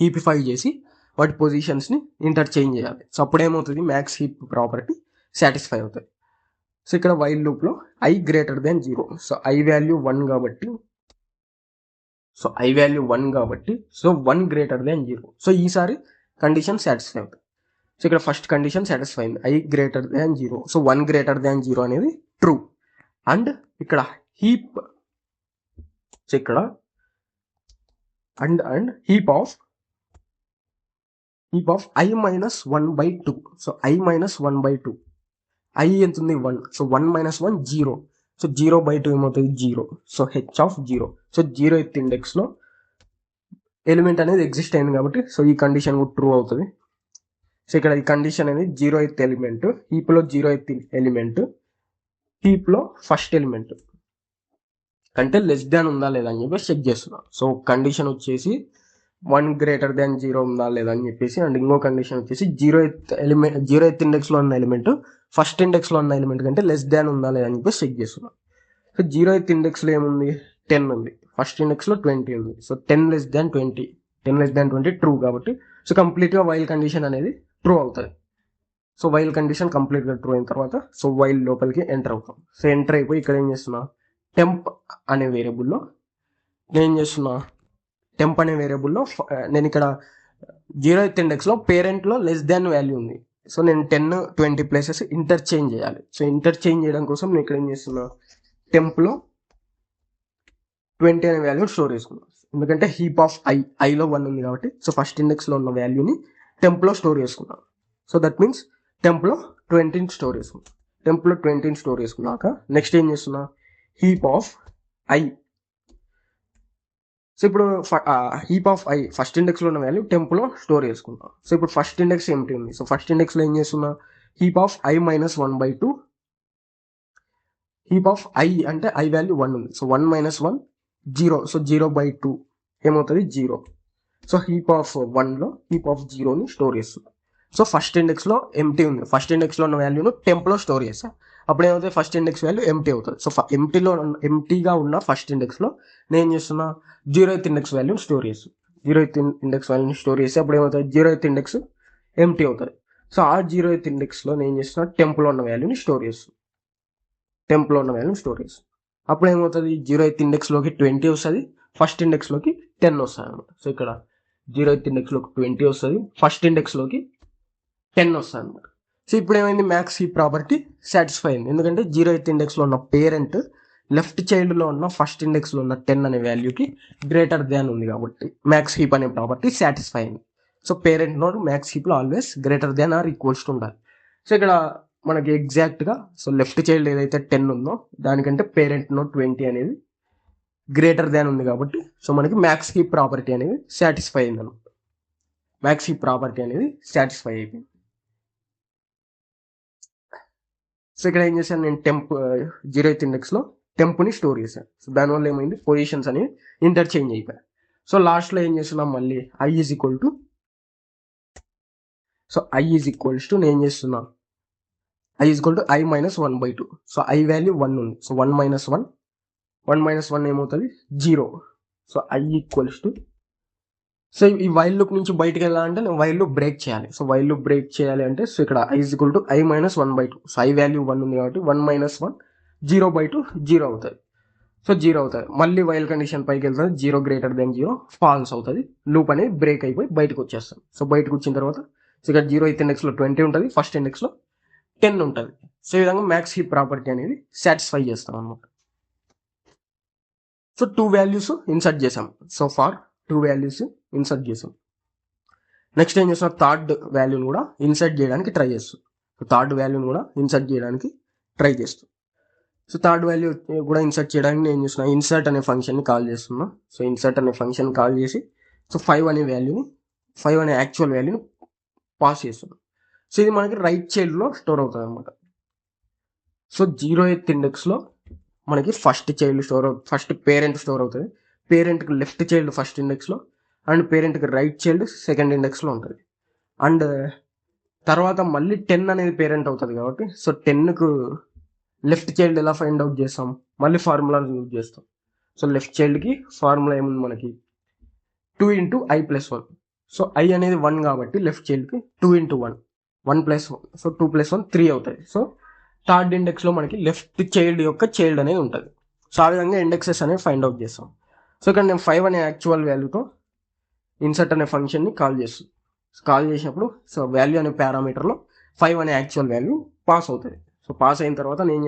హీపిఫై చేసి వాటి పొజిషన్స్ని ఇంటర్చేంజ్ చేయాలి. సో అప్పుడు ఏమవుతుంది, మ్యాక్స్ హీప్ ప్రాపర్టీ సాటిస్ఫై అవుతుంది. సో ఇక్కడ వైల్ లూప్లో i greater than 0. So i value 1 కాబట్టి, so so 1 greater than 0. So ఈసారి కండిషన్ సాటిస్ఫై అవుతుంది. సో ఇక్కడ ఫస్ట్ కండిషన్ సాటిస్ఫై అయింది, i greater than 0. So 1 greater than 0 అనేది ట్రూ. అండ్ ఇక్కడ హీప్, సో ఇక్కడ and heap of i minus 1/2. So i minus 1/2, i ఎంత ఉంది 1. So 1 minus 1 0. సో 0/2 ఏమవుతుంది 0. So h of 0. So 0th ఇండెక్స్లో ఎలిమెంట్ అనేది ఎగ్జిస్ట్ అయింది కాబట్టి సో ఈ కండిషన్ కూడా ట్రూ అవుతుంది. సో ఇక్కడ ఈ కండిషన్ అనేది 0th ఎలిమెంట్, హీప్లో 0th ఎలిమెంట్ హీప్లో ఫస్ట్ ఎలిమెంట్ కంటే లెస్ దాన్ ఉందా లేదా అని చెప్పేసి చెక్ చేస్తున్నా. సో కండిషన్ వచ్చేసి 1 గ్రేటర్ దాన్ 0 ఉందా లేదా అని చెప్పేసి, అండ్ ఇంకో కండిషన్ వచ్చేసి 0th ఇండెక్స్లో ఉన్న ఎలిమెంట్ ఫస్ట్ ఇండెక్స్లో ఉన్న ఎలిమెంట్ కంటే లెస్ దాన్ ఉందా లేదా అని చెప్పేసి చెక్ చేస్తున్నా. సో 0th ఇండెక్స్లో ఏముంది 10 ఉంది, ఫస్ట్ ఇండెక్స్లో 20 ఉంది. సో 10 లెస్ దాన్ 20 ట్రూ కాబట్టి సో కంప్లీట్గా వైల్ కండిషన్ అనేది ట్రూ అవుతుంది. సో వైల్ కండిషన్ కంప్లీట్గా ట్రూ అయిన తర్వాత సో వైల్ లోపలికి ఎంటర్ అవుతాం. సో ఎంటర్ అయిపోయి ఇక్కడ ఏం చేస్తున్నా, టెంప్ అనే వేరియబుల్లో నేను చేస్తున్నా, టెంప్ అనే వేరియబుల్లో నేను ఇక్కడ 0th ఇండెక్స్లో పేరెంట్లో లెస్ దాన్ వాల్యూ ఉంది. సో నేను 10, 20 ప్లేసెస్ ఇంటర్చేంజ్ చేయాలి. సో ఇంటర్చేంజ్ చేయడం కోసం నేను ఇక్కడ ఏం చేస్తున్నా, టెంప్లో 20 అనే వాల్యూ స్టోర్ చేసుకున్నాను, ఎందుకంటే హీప్ ఆఫ్ ఐలో 1 ఉంది కాబట్టి. సో ఫస్ట్ ఇండెక్స్లో ఉన్న వాల్యూని టెంప్లో స్టోర్ చేసుకున్నాను. సో దట్ మీన్స్ టెంప్లో 20 స్టోర్ చేసుకున్నాను. టెంప్లో 20 స్టోర్ చేసుకున్నాక నెక్స్ట్ ఏం చేస్తున్నా, హీప్ ఆఫ్ i. సో ఇప్పుడు హీప్ ఆఫ్ i ఫస్ట్ ఇండెక్స్లో ఉన్న వాల్యూ టెంప్లో స్టోర్ చేసుకుంటాం. సో ఇప్పుడు ఫస్ట్ ఇండెక్స్ ఏమిటి ఉంది, సో ఫస్ట్ ఇండెక్స్లో ఏం చేస్తున్నా, heap of i minus 1/2. Heap of i అంటే i వాల్యూ 1 ఉంది. So 1 minus 1 0. సో 0/2 ఏమవుతుంది 0. సో హీప్ ఆఫ్ 1లో హీప్ ఆఫ్ 0ని స్టోర్ చేస్తుంది. సో ఫస్ట్ ఇండెక్స్లో ఎంటీ ఉంది, ఫస్ట్ ఇండెక్స్లో ఉన్న వాల్యూను టెంప్లో స్టోర్ చేస్తాను. అప్పుడు ఏమవుతుంది, ఫస్ట్ ఇండెక్స్ వాల్యూ ఎంటీ అవుతుంది. సో ఎంటీగా ఉన్న ఫస్ట్ ఇండెక్స్లో నేను చేస్తున్నా 0th ఇండెక్స్ వాల్యూని స్టోర్ చేస్తాను. 0th ఇండెక్స్ వాల్యూని స్టోర్ చేసి అప్పుడు ఏమవుతుంది, 0th ఇండెక్స్ ఎంటీ అవుతుంది. సో ఆ 0th ఇండెక్స్లో నేను చేస్తున్నా టెంప్లో ఉన్న వాల్యూని స్టోర్ చేస్తాను. అప్పుడు ఏమవుతుంది, 0th ఇండెక్స్లోకి 20 వస్తుంది, ఫస్ట్ ఇండెక్స్లోకి 10 వస్తుంది అనమాట. సో ఇక్కడ 0th ఇండెక్స్లోకి 20 వస్తుంది, ఫస్ట్ ఇండెక్స్లోకి 10 వస్తుంది అనమాట. సో ఇప్పుడు ఏమైంది, మ్యాక్స్ హీప్ ప్రాపర్టీ సాటిస్ఫై అయింది, ఎందుకంటే 0th ఇండెక్స్లో ఉన్న పేరెంట్ లెఫ్ట్ చైల్డ్లో ఉన్న ఫస్ట్ ఇండెక్స్లో ఉన్న 10 అనే వాల్యూకి గ్రేటర్ దాన్ ఉంది కాబట్టి మ్యాక్స్ హీప్ అనే ప్రాపర్టీ సాటిస్ఫై అయింది. సో పేరెంట్ నోడ్ మ్యాక్స్ హీప్లో always greater than or equals to ఉండాలి. సో ఇక్కడ మనకి ఎగ్జాక్ట్గా సో లెఫ్ట్ చైల్డ్ ఏదైతే 10 ఉందో దానికంటే పేరెంట్ నోడ్ 20 అనేది గ్రేటర్ దాన్ ఉంది కాబట్టి సో మనకి మ్యాక్స్ హీప్ ప్రాపర్టీ అనేది సాటిస్ఫై అయింది అనమాట. మ్యాక్స్ హీప్ ప్రాపర్టీ అనేది సాటిస్ఫై అయిపోయింది. సో ఇక్కడ ఏం చేశాను నేను టెంప్ 0th ఇండెక్స్లో టెంప్ని స్టోర్ చేశాను. సో దానివల్ల ఏమైంది పొజిషన్స్ అనేవి ఇంటర్చేంజ్ అయిపోయాయి. సో లాస్ట్లో ఏం చేస్తున్నాం మళ్ళీ ఐ ఈజ్ ఈక్వల్ టు నేను ఏం చేస్తున్నాను I is equal to I - 1/2. So I value 1 ఉంది. సో 1 - 1 ఏమవుతుంది 0. So I equals to so ఈ వైల్ లూప్ నుంచి బయటకు వెళ్ళాలంటే నేను వైల్ లూప్ బ్రేక్ చేయాలి. సో వైల్ లూప్ బ్రేక్ చేయాలి అంటే సో ఇక్కడ I is equal to I - 1/2. So I value 1 ఉంది కాబట్టి 1 - 1 0/2 0 అవుతుంది. సో 0 అవుతుంది. మళ్ళీ వైల్ కండిషన్ పైకి వెళ్తుంది 0 గ్రేటర్ దెన్ 0 ఫాల్స్ అవుతుంది. లూప్ అనేది బ్రేక్ అయిపోయి బయటకు వచ్చేస్తాం. సో బయటకు వచ్చిన తర్వాత సో ఇక్కడ 0th ఇండెక్స్లో 20 ఉంటుంది, ఫస్ట్ ఇండెక్స్లో 10 ఉంటుంది. సో ఈ విధంగా మ్యాక్స్ హీప్ ప్రాపర్టీ అనేది సాటిస్ఫై చేస్తాం అనమాట. సో 2 వాల్యూస్ ఇన్సర్ట్ చేసాం. సో ఫార్ 2 వాల్యూస్ ఇన్సర్ట్ చేసాం. నెక్స్ట్ ఏం చేస్తాం థర్డ్ వాల్యూని కూడా ఇన్సర్ట్ చేయడానికి ట్రై చేస్తాం. సో థర్డ్ వాల్యూని కూడా ఇన్సర్ట్ చేయడానికి ట్రై చేస్తాం. సో థర్డ్ వాల్యూ కూడా ఇన్సర్ట్ చేయడానికి నేను ఏం చేస్తున్నా ఇన్సర్ట్ అనే ఫంక్షన్ని కాల్ చేస్తున్నా. సో ఇన్సర్ట్ అనే ఫంక్షన్ కాల్ చేసి సో 5 అనే యాక్చువల్ వాల్యూని పాస్ చేస్తున్నాం. సో ఇది మనకి రైట్ చైల్డ్లో స్టోర్ అవుతుంది అనమాట. సో 0th ఇండెక్స్లో మనకి ఫస్ట్ పేరెంట్ స్టోర్ అవుతుంది. పేరెంట్కి లెఫ్ట్ చైల్డ్ ఫస్ట్ ఇండెక్స్లో అండ్ పేరెంట్కి రైట్ చైల్డ్ సెకండ్ ఇండెక్స్లో ఉంటుంది. అండ్ తర్వాత మళ్ళీ 10 అనేది పేరెంట్ అవుతుంది కాబట్టి సో 10కు లెఫ్ట్ చైల్డ్ ఎలా ఫైండ్ అవుట్ చేస్తాం మళ్ళీ ఫార్ములా యూజ్ చేస్తాం. సో లెఫ్ట్ చైల్డ్కి ఫార్ములా ఏముంది మనకి 2 × I + 1. సో I అనేది 1 కాబట్టి లెఫ్ట్ చైల్డ్కి 2 × 1 1 + 1. సో 2 + 1 3 అవుతుంది. సో థర్డ్ ఇండెక్స్లో మనకి లెఫ్ట్ చైల్డ్ యొక్క చైల్డ్ అనేది ఉంటుంది. సో ఆ విధంగా ఇండెక్సెస్ అనేవి ఫైండ్ అవుట్ చేస్తాం. సో ఇక్కడ నేను 5 అనే యాక్చువల్ వాల్యూతో ఇన్సర్ట్ అనే ఫంక్షన్ని కాల్ చేస్తాను. కాల్ చేసినప్పుడు సో వాల్యూ అనే పారామీటర్లో 5 అనే యాక్చువల్ వాల్యూ పాస్ అవుతుంది. సో పాస్ అయిన తర్వాత నేను ఏం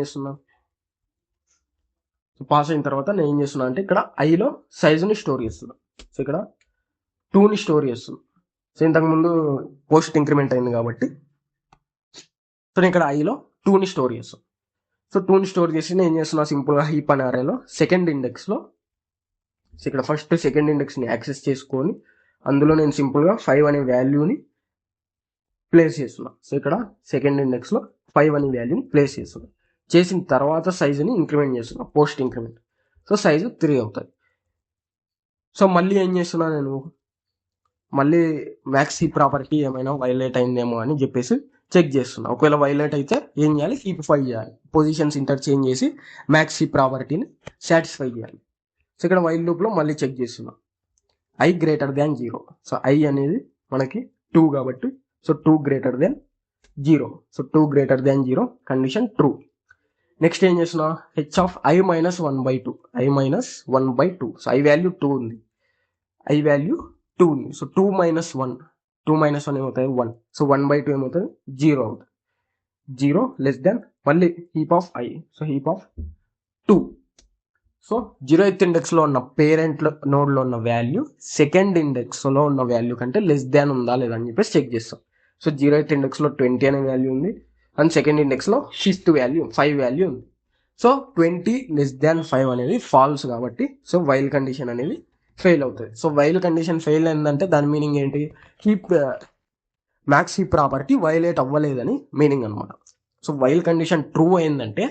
చేస్తున్నా అంటే ఇక్కడ ఐలో సైజుని స్టోర్ చేస్తున్నా. సో ఇక్కడ 2ని స్టోర్ చేస్తున్నా. సో ఇంతకుముందు పోస్ట్ ఇంక్రిమెంట్ అయింది కాబట్టి సో నేను ఇక్కడ ఐలో 2ని స్టోర్ చేస్తాను. సో 2ని స్టోర్ చేసి నేను ఏం చేస్తున్నా సింపుల్గా హీప్ అనే అరేలో సెకండ్ ఇండెక్స్లో సో ఇక్కడ ఫస్ట్ సెకండ్ ఇండెక్స్ని యాక్సెస్ చేసుకొని అందులో నేను సింపుల్గా 5 అనే వాల్యూని ప్లేస్ చేస్తున్నా. సో ఇక్కడ సెకండ్ ఇండెక్స్లో 5 అనే వాల్యూని ప్లేస్ చేస్తున్నా. చేసిన తర్వాత సైజుని ఇంక్రిమెంట్ చేస్తున్నా పోస్ట్ ఇంక్రిమెంట్. సో సైజు 3 అవుతుంది. సో మళ్ళీ ఏం చేస్తున్నా నేను మళ్ళీ మ్యాక్స్ హీప్ ప్రాపర్టీ ఏమైనా వైలేట్ అయిందేమో అని చెప్పేసి చెక్ చేస్తున్నా. ఒకవేళ వైలేట్ అయితే ఏం చేయాలి హీపిఫై చేయాలి. పొజిషన్స్ ఇంటర్చేంజ్ చేసి మ్యాక్స్ హీప్ ప్రాపర్టీని సాటిస్ఫై చేయాలి. సో ఇక్కడ వైల్ లూప్లో మళ్ళీ చెక్ చేస్తున్నా I greater than 0. So I అనేది మనకి 2 కాబట్టి so 2 greater than 0. So 2 greater than 0 condition true. Next ఏం చేస్తున్నా I - 1/2. సో I వాల్యూ 2 ఉంది. సో 2 - 1 ఏమవుతుంది 1. సో 1/2 ఏమవుతుంది 0 అవుతుంది. 0 లెస్ దాన్ మళ్ళీ heap of I. So heap of 2. So 0th ఇండెక్స్లో ఉన్న పేరెంట్ నోడ్లో ఉన్న వాల్యూ సెకండ్ ఇండెక్స్లో ఉన్న వాల్యూ కంటే లెస్ దాన్ ఉందా లేదా అని చెప్పేసి చెక్ చేస్తాం. సో 0th ఇండెక్స్లో 20 అనే వాల్యూ ఉంది అండ్ సెకండ్ ఇండెక్స్లో 5 వాల్యూ ఉంది. సో 20 లెస్ దాన్ 5 అనేది ఫాల్స్ కాబట్టి సో వైల్ కండిషన్ అనేది ఫెయిల్ అవుతుంది. సో వైల్ కండిషన్ ఫెయిల్ అయిందంటే దాని మీనింగ్ ఏంటి మ్యాక్స్ హీప్ ప్రాపర్టీ వైలేట్ అవ్వలేదని మీనింగ్ అనమాట. సో వైల్ కండిషన్ ట్రూ అయిందంటే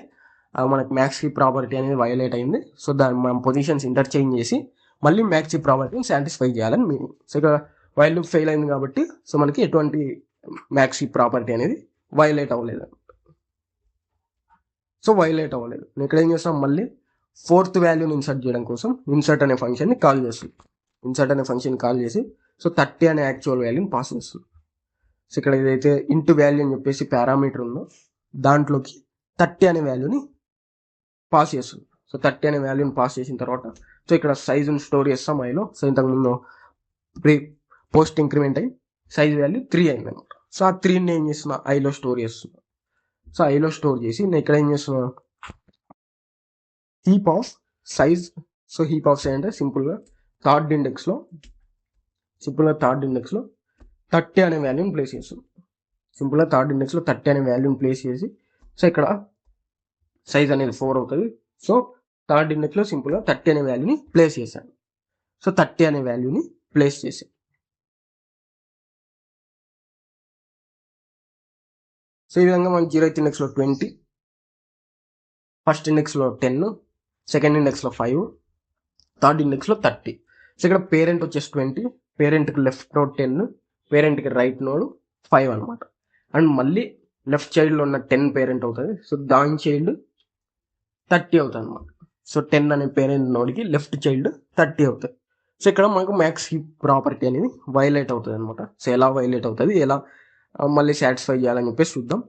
మనకు మ్యాక్స్ హీప్ ప్రాపర్టీ అనేది వైలేట్ అయింది. సో దాన్ని మనం పొజిషన్స్ ఇంటర్చేంజ్ చేసి మళ్ళీ మ్యాక్స్ హీప్ ప్రాపర్టీని సాటిస్ఫై చేయాలని మీనింగ్. సో ఇక్కడ వైల్ లూప్ ఫెయిల్ అయింది కాబట్టి సో మనకి ఎటువంటి మ్యాక్స్ హీప్ ప్రాపర్టీ అనేది వైలేట్ అవ్వలేదు. సో వైలేట్ అవ్వలేదు. నేను ఇక్కడ ఏం చేస్తాం మళ్ళీ 4th వాల్యూని ఇన్సర్ట్ చేయడం కోసం ఇన్సర్ట్ అనే ఫంక్షన్ని కాల్ చేస్తుంది. కాల్ చేసి సో 30 అనే యాక్చువల్ వాల్యూని పాస్ చేస్తుంది. సో ఇక్కడ ఏదైతే ఇంటూ వాల్యూ అని చెప్పేసి పారామీటర్ ఉందో దాంట్లోకి 30 అనే వాల్యూని పాస్ చేస్తుంది. సో 30 అనే వాల్యూని పాస్ చేసిన తర్వాత సో ఇక్కడ సైజుని స్టోర్ చేస్తాం ఐలో. సో ఇంతకుముందు పోస్ట్ ఇంక్రిమెంట్ అయ్యి సైజ్ వాల్యూ 3 అయింది అనమాట. సో ఆ 3ని ఏం చేస్తున్నా ఐలో స్టోర్ చేస్తున్నా. సో ఐలో స్టోర్ చేసి నేను ఇక్కడ ఏం చేస్తున్నా heap of size. So heap of size అంటే సింపుల్గా థర్డ్ ఇండెక్స్లో 30 అనే వాల్యూని ప్లేస్ చేస్తాం. సింపుల్గా థర్డ్ ఇండెక్స్లో 30 అనే వాల్యూని ప్లేస్ చేసి, సో ఇక్కడ సైజ్ అనేది 4 అవుతుంది. సో థర్డ్ ఇండెక్స్లో సింపుల్గా 30 అనే వాల్యూని ప్లేస్ చేశాను. సో 30 అనే వాల్యూని ప్లేస్ చేశాను. సో ఈ విధంగా మనం 0th ఇండెక్స్లో 20, ఫస్ట్ ఇండెక్స్లో 10, సెకండ్ ఇండెక్స్లో 5, థర్డ్ ఇండెక్స్లో 30. సో ఇక్కడ పేరెంట్ వచ్చేసి 20, పేరెంట్కి లెఫ్ట్ నోడ్ 10, పేరెంట్కి రైట్ నోడ్ 5 అనమాట. అండ్ మళ్ళీ లెఫ్ట్ చైల్డ్లో ఉన్న 10 పేరెంట్ అవుతుంది. సో దాని చైల్డ్ 30 అవుతుంది అనమాట. సో 10 అనే పేరెంట్ నోడ్కి లెఫ్ట్ చైల్డ్ 30 అవుతుంది. సో ఇక్కడ మనకు మ్యాక్స్ హీప్ ప్రాపర్టీ అనేది వైలేట్ అవుతుంది అనమాట. సో ఎలా వైలేట్ అవుతుంది, ఎలా మళ్ళీ సాటిస్ఫై చేయాలని చెప్పేసి చూద్దాం.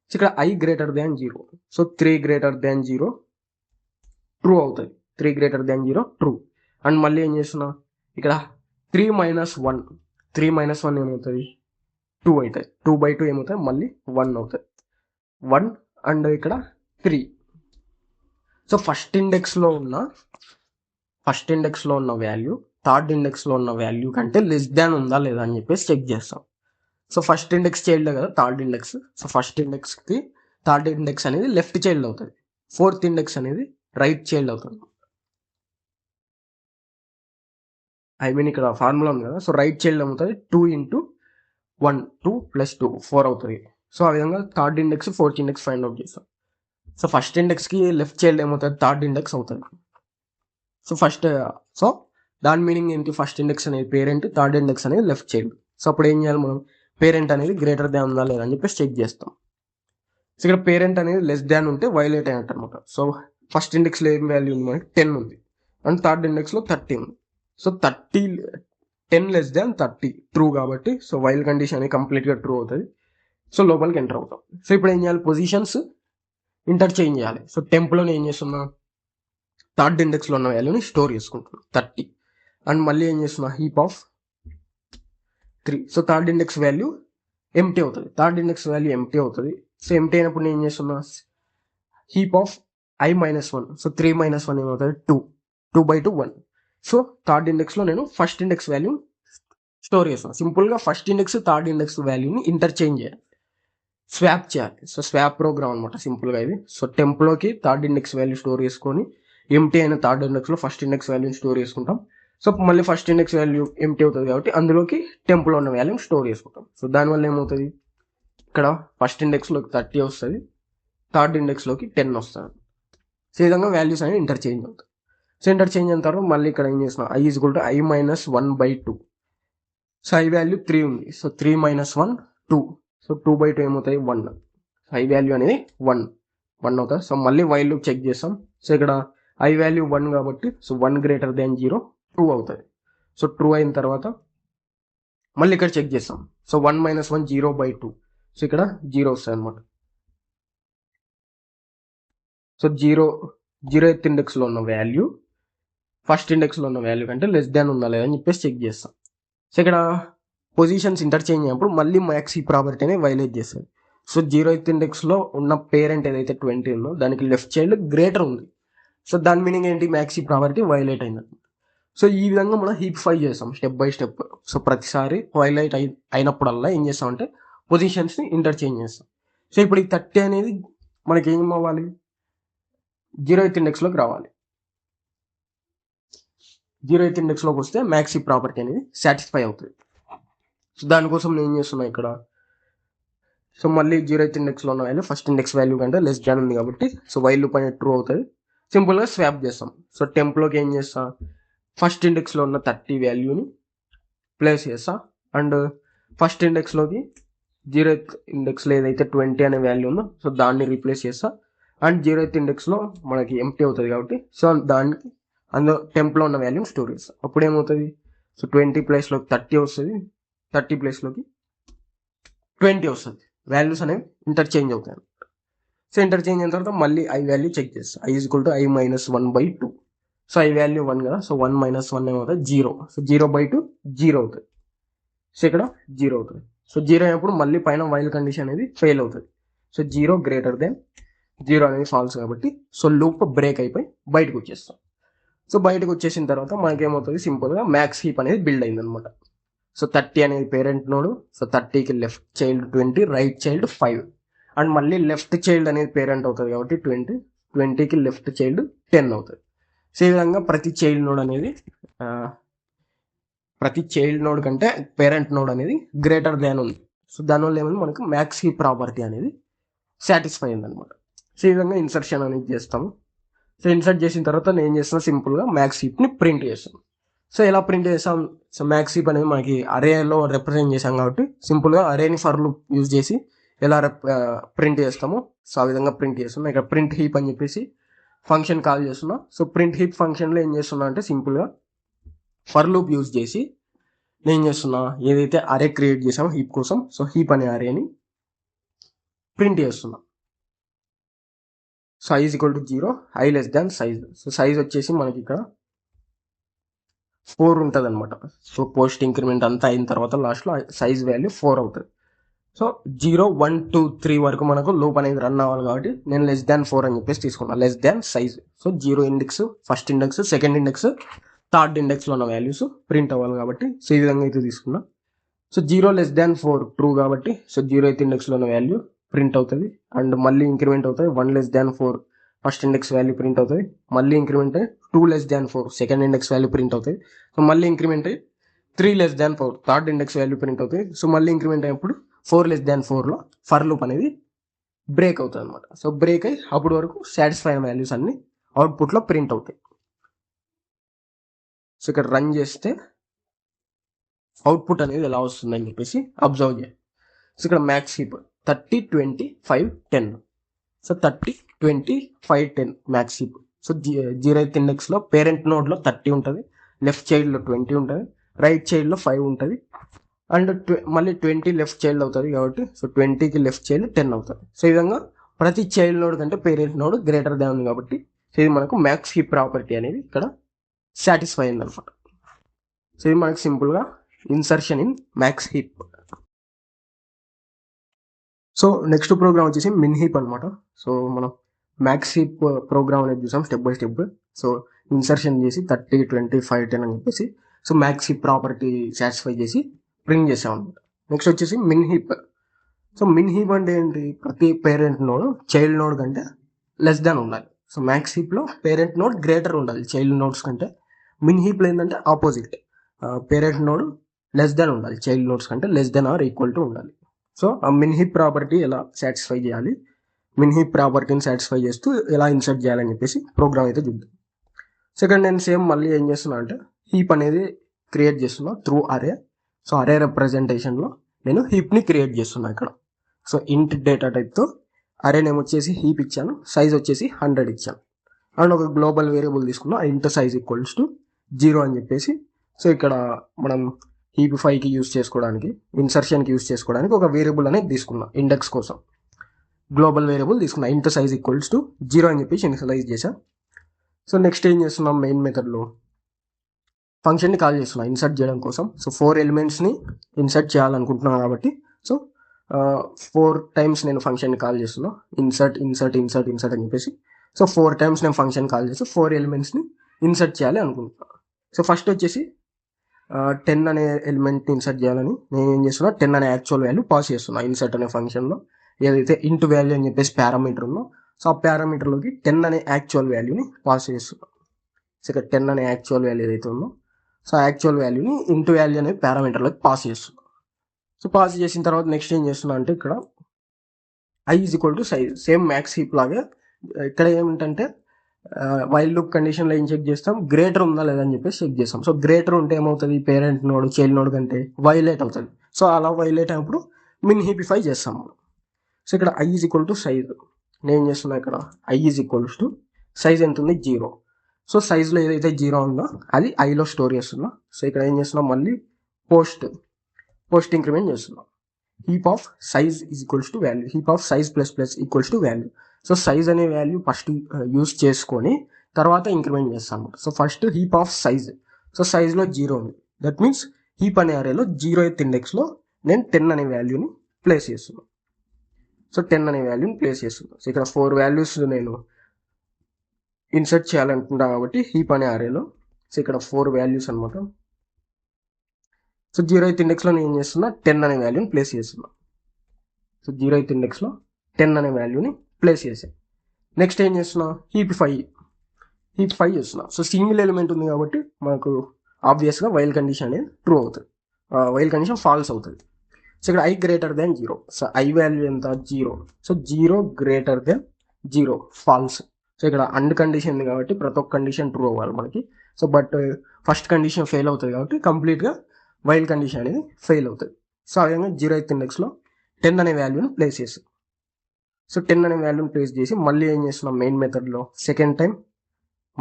సో ఇక్కడ I greater than 0, so 3 greater than 0 true అవుతుంది. 3 greater than 0 ట్రూ. అండ్ మళ్ళీ ఏం చేస్తున్నా, ఇక్కడ 3 - 1, 3 - 1 ఏమవుతుంది, 2 అవుతుంది. 2/2 ఏమవుతుంది, మళ్ళీ 1 అవుతుంది. 1 అండ్ ఇక్కడ 3. సో ఫస్ట్ ఇండెక్స్లో ఉన్న వాల్యూ థర్డ్ ఇండెక్స్లో ఉన్న వాల్యూ కంటే లెస్ దాన్ ఉందా లేదా అని చెప్పేసి చెక్ చేస్తాం. సో ఫస్ట్ ఇండెక్స్ చైల్డ్ కదా థర్డ్ ఇండెక్స్. సో ఫస్ట్ ఇండెక్స్కి థర్డ్ ఇండెక్స్ అనేది లెఫ్ట్ చైల్డ్ అవుతుంది, ఫోర్త్ ఇండెక్స్ అనేది రైట్ చైల్డ్ అవుతుంది. ఐ మీన్ ఇక్కడ ఫార్ములా ఉంది కదా, సో రైట్ చైల్డ్ అవుతుంది 2 × 1, 2 + 2 4 అవుతుంది. సో ఆ విధంగా third index fourth index find out చేస్తాం. సో ఫస్ట్ ఇండెక్స్కి లెఫ్ట్ చైల్డ్ ఏమవుతుంది, థర్డ్ ఇండెక్స్ అవుతుంది. సో దాని మీనింగ్ ఏంటి, ఫస్ట్ ఇండెక్స్ అనేది పేరెంట్, థర్డ్ ఇండెక్స్ అనేది లెఫ్ట్ చైల్డ్. సో అప్పుడు ఏం చేయాలి మనం, పేరెంట్ అనేది గ్రేటర్ దాన్ ఉందా లేదా అని చెప్పేసి చెక్ చేస్తాం. సో ఇక్కడ పేరెంట్ అనేది లెస్ దాన్ ఉంటే వైలేట్ అయినట్టు అనమాట. సో ఫస్ట్ ఇండెక్స్లో ఏం వాల్యూ ఉంది మనకి, 10 ఉంది. అండ్ థర్డ్ ఇండెక్స్లో 30 ఉంది. సో 10 less than 30 ట్రూ కాబట్టి, సో వైల్ కండిషన్ అనేది కంప్లీట్గా ట్రూ అవుతుంది. సో లోపలికి ఎంటర్ అవుతాం. సో ఇప్పుడు ఏం చేయాలి, పొజిషన్స్ ఇంటర్చేంజ్ చేయాలి. సో టెంప్లోనే ఏం చేస్తున్నా, థర్డ్ ఇండెక్స్లో ఉన్న వాల్యూని స్టోర్ చేసుకుంటున్నాం 30. అండ్ మళ్ళీ ఏం చేస్తున్నా, heap of 3. So third index value empty అవుతుంది. సో ఎంటీ అయినప్పుడు నేను ఏం చేస్తున్నా, హీప్ ఆఫ్ I - 1. సో 3 - 1 ఏమవుతుంది, 2, 2/2 1. సో థర్డ్ ఇండెక్స్లో నేను ఫస్ట్ ఇండెక్స్ వాల్యూ స్టోర్ చేస్తాను. సింపుల్గా ఫస్ట్ ఇండెక్స్ థర్డ్ ఇండెక్స్ వాల్యూని ఇంటర్చేంజ్ చేయాలి, స్వాప్ చేయాలి. సో స్వాప్ ప్రోగ్రామ్ అనమాట సింపుల్గా ఇది. సో టెంప్లోకి థర్డ్ ఇండెక్స్ వాల్యూ స్టోర్ చేసుకొని, ఎంటీ అయిన థర్డ్ ఇండెక్స్లో ఫస్ట్ ఇండెక్స్ వాల్యూని స్టోర్ చేసుకుంటాం. సో మళ్ళీ ఫస్ట్ ఇండెక్స్ వాల్యూ ఎంటీ అవుతుంది కాబట్టి అందులోకి టెంప్లో ఉన్న వాల్యూని స్టోర్ చేసుకుంటాం. సో దానివల్ల ఏమవుతుంది, ఇక్కడ ఫస్ట్ ఇండెక్స్లోకి 30 వస్తుంది, థర్డ్ ఇండెక్స్లోకి 10 వస్తుంది. సో ఈ విధంగా వాల్యూస్ అనేవి ఇంటర్చేంజ్ అవుతాయి. సో ఇంటర్చేంజ్ అయిన తర్వాత మళ్ళీ ఇక్కడ ఏం చేస్తున్నాం, I = I - 1/2. So I value 3 ఉంది. సో 3 - 1 2. సో 2/2 ఏమవుతాయి, 1. I వాల్యూ అనేది 1 అవుతుంది. సో మళ్ళీ వైల్ లూప్ చెక్ చేస్తాం. సో ఇక్కడ I వాల్యూ 1 కాబట్టి, సో 1 greater than 0 ట్రూ అవుతుంది. సో ట్రూ అయిన తర్వాత మళ్ళీ ఇక్కడ చెక్ చేస్తాం. సో 1 - 1 0/2. సో ఇక్కడ 0 వస్తుంది అనమాట. సో 0th ఇండెక్స్లో ఉన్న వాల్యూ ఫస్ట్ ఇండెక్స్లో ఉన్న వాల్యూ కంటే లెస్ దాన్ ఉందా లేదా అని చెప్పేసి చెక్ చేస్తాం. సో ఇక్కడ పొజిషన్స్ ఇంటర్చేంజ్ అయినప్పుడు మళ్ళీ మ్యాక్స్ హీప్ ప్రాపర్టీని వైలేట్ చేస్తుంది. సో 0th ఇండెక్స్లో ఉన్న పేరెంట్ ఏదైతే 20 ఉందో దానికి లెఫ్ట్ చైల్డ్ గ్రేటర్ ఉంది. సో దాని మీనింగ్ ఏంటి, మ్యాక్స్ హీప్ ప్రాపర్టీ వైలేట్ అయింది. సో ఈ విధంగా మనం హీప్ఫై చేస్తాం స్టెప్ బై స్టెప్. సో ప్రతిసారి వైలేట్ అయినప్పుడల్లా ఏం చేస్తామంటే పొజిషన్స్ని ఇంటర్చేంజ్ చేస్తాం. సో ఇప్పుడు ఈ 30 అనేది మనకి ఏం అవ్వాలి, 0th ఇండెక్స్లోకి రావాలి. 0th ఇండెక్స్లోకి వస్తే మ్యాక్స్ హీప్ ప్రాపర్టీ అనేది సాటిస్ఫై అవుతుంది. సో దానికోసం నేను ఏం చేస్తున్నా ఇక్కడ, సో మళ్ళీ 0th ఇండెక్స్లో ఉన్న వాల్యూ ఫస్ట్ ఇండెక్స్ వాల్యూ కంటే లెస్ దాన్ ఉంది కాబట్టి, సో వైల్ లూప్ అనేది ట్రూ అవుతుంది. సింపుల్గా స్వాప్ చేస్తాం. సో టెంప్లోకి ఏం చేస్తా, ఫస్ట్ ఇండెక్స్లో ఉన్న 30 వాల్యూని ప్లేస్ చేస్తా. అండ్ ఫస్ట్ ఇండెక్స్లోకి 0th ఇండెక్స్లో ఏదైతే 20 అనే వాల్యూ ఉందో సో దాన్ని రీప్లేస్ చేస్తా. అండ్ 0th ఇండెక్స్లో మనకి ఎంటీ అవుతుంది కాబట్టి, సో దానికి అందులో టెంప్లో ఉన్న వాల్యూని స్టోర్ చేస్తాం. అప్పుడు ఏమవుతుంది, సో 20 ప్లేస్లోకి 30 వస్తుంది, 30 ప్లేస్లోకి 20 వస్తుంది. వాల్యూస్ అనేవి ఇంటర్చేంజ్ అవుతాయి. సో ఇంటర్చేంజ్ అయిన తర్వాత మళ్ళీ I వాల్యూ చెక్ చేస్తాం. I = I - 1/2. So I value 1 కదా, సో 1 - 1 ఏమవుతుంది, 0. సో 0/2 0 అవుతుంది. సో ఇక్కడ 0 అవుతుంది. సో 0 అయినప్పుడు మళ్ళీ పైన వైల్ కండిషన్ అనేది ఫెయిల్ అవుతుంది. సో 0 greater than జీరో అనేది ఫాల్స్ కాబట్టి సో లూప్ బ్రేక్ అయిపోయి బయటకు వచ్చేస్తాం. సో బయటకు వచ్చేసిన తర్వాత మనకేమవుతుంది, సింపుల్గా మ్యాక్స్ హీప్ అనేది బిల్డ్ అయింది అనమాట. సో 30 అనేది పేరెంట్ నోడ్, సో 30కి left child 20, right child 5, and మళ్ళీ లెఫ్ట్ చైల్డ్ అనేది పేరెంట్ అవుతుంది కాబట్టి 20కి లెఫ్ట్ చైల్డ్ 10 అవుతుంది. సో ఈ విధంగా ప్రతి చైల్డ్ నోడ్ కంటే పేరెంట్ నోడ్ అనేది గ్రేటర్ దాన్ ఉంది. సో దానివల్ల ఏమైంది, మనకు మ్యాక్స్ హీప్ ప్రాపర్టీ అనేది సాటిస్ఫై అయింది అనమాట. సో ఈ విధంగా ఇన్సర్షన్ అనేది చేస్తాము. సో ఇన్సర్ట్ చేసిన తర్వాత నేను ఏం చేస్తున్నా, సింపుల్గా మ్యాక్స్ హీప్ని ప్రింట్ చేస్తాను. సో ఎలా ప్రింట్ చేస్తాం, సో మ్యాక్స్ హీప్ అనేది మనకి అరేలో రిప్రజెంట్ చేసాం కాబట్టి సింపుల్గా అరేని ఫర్ లూప్ యూజ్ చేసి ఎలా ప్రింట్ చేస్తామో సో ఆ విధంగా ప్రింట్ చేస్తున్నాం. ఇక్కడ ప్రింట్ హీప్ అని చెప్పేసి ఫంక్షన్ కాల్ చేస్తున్నా. సో ప్రింట్ హీప్ ఫంక్షన్లో ఏం చేస్తున్నా అంటే సింపుల్గా ఫర్ లూప్ యూజ్ చేసి నేను చేస్తున్నా, ఏదైతే అరే క్రియేట్ చేసామో హీప్ కోసం, సో హీప్ అనే అరేని ప్రింట్ చేస్తున్నా. So i = 0, i less than size. So size వచ్చేసి మనకి ఇక్కడ 4 ఉంటుంది అనమాట. సో పోస్ట్ ఇంక్రిమెంట్ అంతా అయిన తర్వాత లాస్ట్లో సైజ్ వాల్యూ 4 అవుతుంది. సో 0, 1, 2, 3 వరకు మనకు లూప్ అనేది రన్ అవ్వాలి కాబట్టి నేను లెస్ దాన్ 4 అని చెప్పేసి తీసుకున్నాను, less than size. So 0 index, first index, second index, third ఇండెక్స్లో ఉన్న వాల్యూస్ ప్రింట్ అవ్వాలి కాబట్టి సో ఈ విధంగా అయితే తీసుకున్నా. సో 0 less than 4 ట్రూ కాబట్టి సో 0th ఇండెక్స్లో ఉన్న వాల్యూ ప్రింట్ అవుతుంది, అండ్ మళ్ళీ ఇంక్రిమెంట్ అవుతుంది. 1 less than 4 first index value print అవుతుంది, మళ్ళీ ఇంక్రిమెంట్ అయ్యి 2 less than 4 second index value print అవుతుంది. సో మళ్ళీ ఇంక్రిమెంట్ అయ్యి 3 less than 4 third index value print అవుతుంది. సో మళ్ళీ ఇంక్రిమెంట్ అయినప్పుడు 4 less than 4లో ఫర్ లూప్ అనేది బ్రేక్ అవుతుంది అనమాట. సో బ్రేక్ అయ్యి అప్పుడు వరకు సాటిస్ఫై అయిన వాల్యూస్ అన్ని అవుట్పుట్లో ప్రింట్ అవుతాయి. సో ఇక్కడ రన్ చేస్తే అవుట్పుట్ అనేది ఎలా వస్తుందని చెప్పేసి అబ్జర్వ్ చేయాలి. సో ఇక్కడ max heap 30, 20, 5, 10. So 30, 20, 5, 10 max heap. So 0th ఇండెక్స్లో పేరెంట్ నోడ్లో 30 ఉంటుంది, లెఫ్ట్ చైల్డ్లో 20 ఉంటుంది, రైట్ చైల్డ్లో 5 ఉంటుంది, అండ్ మళ్ళీ 20 లెఫ్ట్ చైల్డ్ అవుతుంది కాబట్టి సో 20కి లెఫ్ట్ చైల్డ్ 10 అవుతుంది. సో ఈ విధంగా ప్రతి చైల్డ్ నోడ్ కంటే పేరెంట్ నోడ్ గ్రేటర్ దాన్ ఉంది కాబట్టి సో ఇది మనకు మ్యాక్స్ హీప్ ప్రాపర్టీ అనేది ఇక్కడ సాటిస్ఫై అయింది అనమాట. సో ఇది మనకు సింపుల్గా insertion in max heap. So next program వచ్చేసి మిన్ హీప్ అనమాట. సో మనం మ్యాక్స్ హీప్ ప్రోగ్రామ్ అనేది చూసాం step by step. So insertion చేసి 30, 20, 5, 10 అని చెప్పేసి so max heap property satisfy చేసి ప్రింట్ చేసాం అనమాట. నెక్స్ట్ వచ్చేసి min heap. So min heap అంటే ఏంటి, ప్రతి పేరెంట్ నోడ్ చైల్డ్ నోడ్ కంటే లెస్ దాన్ ఉండాలి. సో మ్యాక్స్ హీప్లో పేరెంట్ నోడ్ గ్రేటర్ ఉండాలి చైల్డ్ నోడ్స్ కంటే. మిన్ హీప్లో ఏంటంటే opposite, parent node less than ఉండాలి చైల్డ్ నోడ్స్ కంటే, less than or equal to ఉండాలి. సో ఆ మిన్ హీప్ ప్రాపర్టీ ఎలా సాటిస్ఫై చేయాలి, మిన్ హీప్ ప్రాపర్టీని సాటిస్ఫై చేస్తూ ఎలా ఇన్సర్ట్ చేయాలని చెప్పేసి ప్రోగ్రామ్ అయితే చూద్దాం. సెకండ్ నేను సేమ్ మళ్ళీ ఏం చేస్తున్నా అంటే హీప్ అనేది క్రియేట్ చేస్తున్నా త్రూ అరే. సో అరే రిప్రజెంటేషన్లో నేను హీప్ని క్రియేట్ చేస్తున్నా ఇక్కడ. సో ఇంట్ డేటా టైప్తో అరే నేమ్ వచ్చేసి హీప్ ఇచ్చాను, సైజ్ వచ్చేసి 100 ఇచ్చాను, అండ్ ఒక గ్లోబల్ వేరియబుల్ తీసుకున్నా ఇంట్ సైజ్ = 0 అని చెప్పేసి. సో ఇక్కడ మనం హీప్ 5కి యూజ్ చేసుకోవడానికి, ఇన్సర్షన్కి యూజ్ చేసుకోవడానికి ఒక వేరియబుల్ అనేది తీసుకున్నా ఇండెక్స్ కోసం, గ్లోబల్ వేరియబుల్ తీసుకున్నా ఇంట్ సైజ్ = 0 అని చెప్పేసి ఇనిషియలైజ్ చేశా. సో నెక్స్ట్ ఏం చేస్తున్నాం, మెయిన్ మెథడ్లో ఫంక్షన్ని కాల్ చేస్తున్నా ఇన్సర్ట్ చేయడం కోసం. సో 4 ఎలిమెంట్స్ని ఇన్సర్ట్ చేయాలనుకుంటున్నాను కాబట్టి సో 4 టైమ్స్ నేను ఫంక్షన్ని కాల్ చేస్తున్నా, ఇన్సర్ట్ ఇన్సర్ట్ ఇన్సర్ట్ ఇన్సర్ట్ అని చెప్పేసి. సో 4 టైమ్స్ నేను ఫంక్షన్ కాల్ చేసి 4 ఎలిమెంట్స్ని ఇన్సర్ట్ చేయాలి అనుకుంటున్నాను. సో ఫస్ట్ వచ్చేసి 10 అనే ఎలిమెంట్ని ఇన్సర్ట్ చేయాలని నేను ఏం చేస్తున్నా, 10 అనే యాక్చువల్ వాల్యూ పాస్ చేస్తున్నా ఇన్సర్ట్ అనే ఫంక్షన్లో. ఏదైతే ఇంటూ వాల్యూ అని చెప్పేసి పారామీటర్ ఉందో సో ఆ పారామీటర్లోకి 10 అనే యాక్చువల్ వాల్యూని పాస్ చేస్తున్నాం. సో ఇక్కడ 10 అనే యాక్చువల్ వాల్యూ ఏదైతే ఉందో సో ఆ యాక్చువల్ వాల్యూని ఇంటూ వాల్యూ అనే పారామీటర్లోకి పాస్ చేస్తున్నాం. సో పాస్ చేసిన తర్వాత నెక్స్ట్ ఏం చేస్తున్నా అంటే ఇక్కడ i = size, same max heap లాగే. ఇక్కడ ఏమిటంటే వైల్ లూప్ కండిషన్లో ఏం చెక్ చేస్తాం, గ్రేటర్ ఉందా లేదని చెప్పేసి చెక్ చేస్తాం. సో గ్రేటర్ ఉంటే ఏమవుతుంది, పేరెంట్ నోడ్ చైల్డ్ నోడ్ కంటే వైలేట్ అవుతుంది. సో అలా వైలేట్ అయినప్పుడు మిన్ హీపిఫై చేస్తాం. సో ఇక్కడ i = సైజ్ నేను ఏం చేస్తున్నా, ఇక్కడ i = సైజ్ ఎంత ఉంది 0. సో సైజ్లో ఏదైతే 0 ఉందో అది ఐలో స్టోర్ చేస్తున్నా. సో ఇక్కడ ఏం చేస్తున్నాం, మళ్ళీ పోస్ట్ ఇంక్రిమెంట్ చేస్తున్నాం. Heap of size = value, heap of size ++ = value. So size అనే వాల్యూ ఫస్ట్ యూజ్ చేసుకొని తర్వాత ఇంక్రిమెంట్ చేస్తాము. So first heap of size, so సైజ్లో 0 ఉంది, దట్ మీన్స్ హీప్ అనే అరేలో 0th ఇండెక్స్లో నేను 10 అనే వాల్యూని ప్లేస్ చేస్తున్నాను. సో 10 అనే వాల్యూని ప్లేస్ చేస్తున్నాను. సో ఇక్కడ 4 వాల్యూస్ నేను ఇన్సర్ట్ చేయాలనుకుంటా కాబట్టి హీప్ అనే అరేలో సో ఇక్కడ 4 వాల్యూస్ అనమాట. సో 0th ఇండెక్స్లో నేను ఏం చేస్తున్నా 10 అనే వాల్యూని ప్లేస్ చేస్తున్నా. సో 0th ఇండెక్స్లో 10 అనే వాల్యూని ప్లేస్ చేసాను. నెక్స్ట్ ఏం చేస్తున్నా హీప్ 5 చేస్తున్నా. సో సింగిల్ ఎలిమెంట్ ఉంది కాబట్టి మనకు ఆబ్వియస్గా వైల్ కండిషన్ అనేది ట్రూ అవుతుంది, వైల్ కండిషన్ ఫాల్స్ అవుతుంది. సో ఇక్కడ I greater than 0. So I value ఎంత 0. So 0 greater than 0 false. So ఇక్కడ అండ్ కండిషన్ ఉంది కాబట్టి ప్రతి ఒక్క కండిషన్ ట్రూ అవ్వాలి మనకి. So but first condition fail అవుతుంది కాబట్టి కంప్లీట్గా వైల్ కండిషన్ అనేది ఫెయిల్ అవుతుంది. సో ఆ విధంగా 0th ఇండెక్స్లో 10 అనే వాల్యూని ప్లేస్ చేస్తాం. సో 10 అనే వాల్యూని ప్లేస్ చేసి మళ్ళీ ఏం చేస్తున్నాం మెయిన్ మెథడ్లో సెకండ్ టైం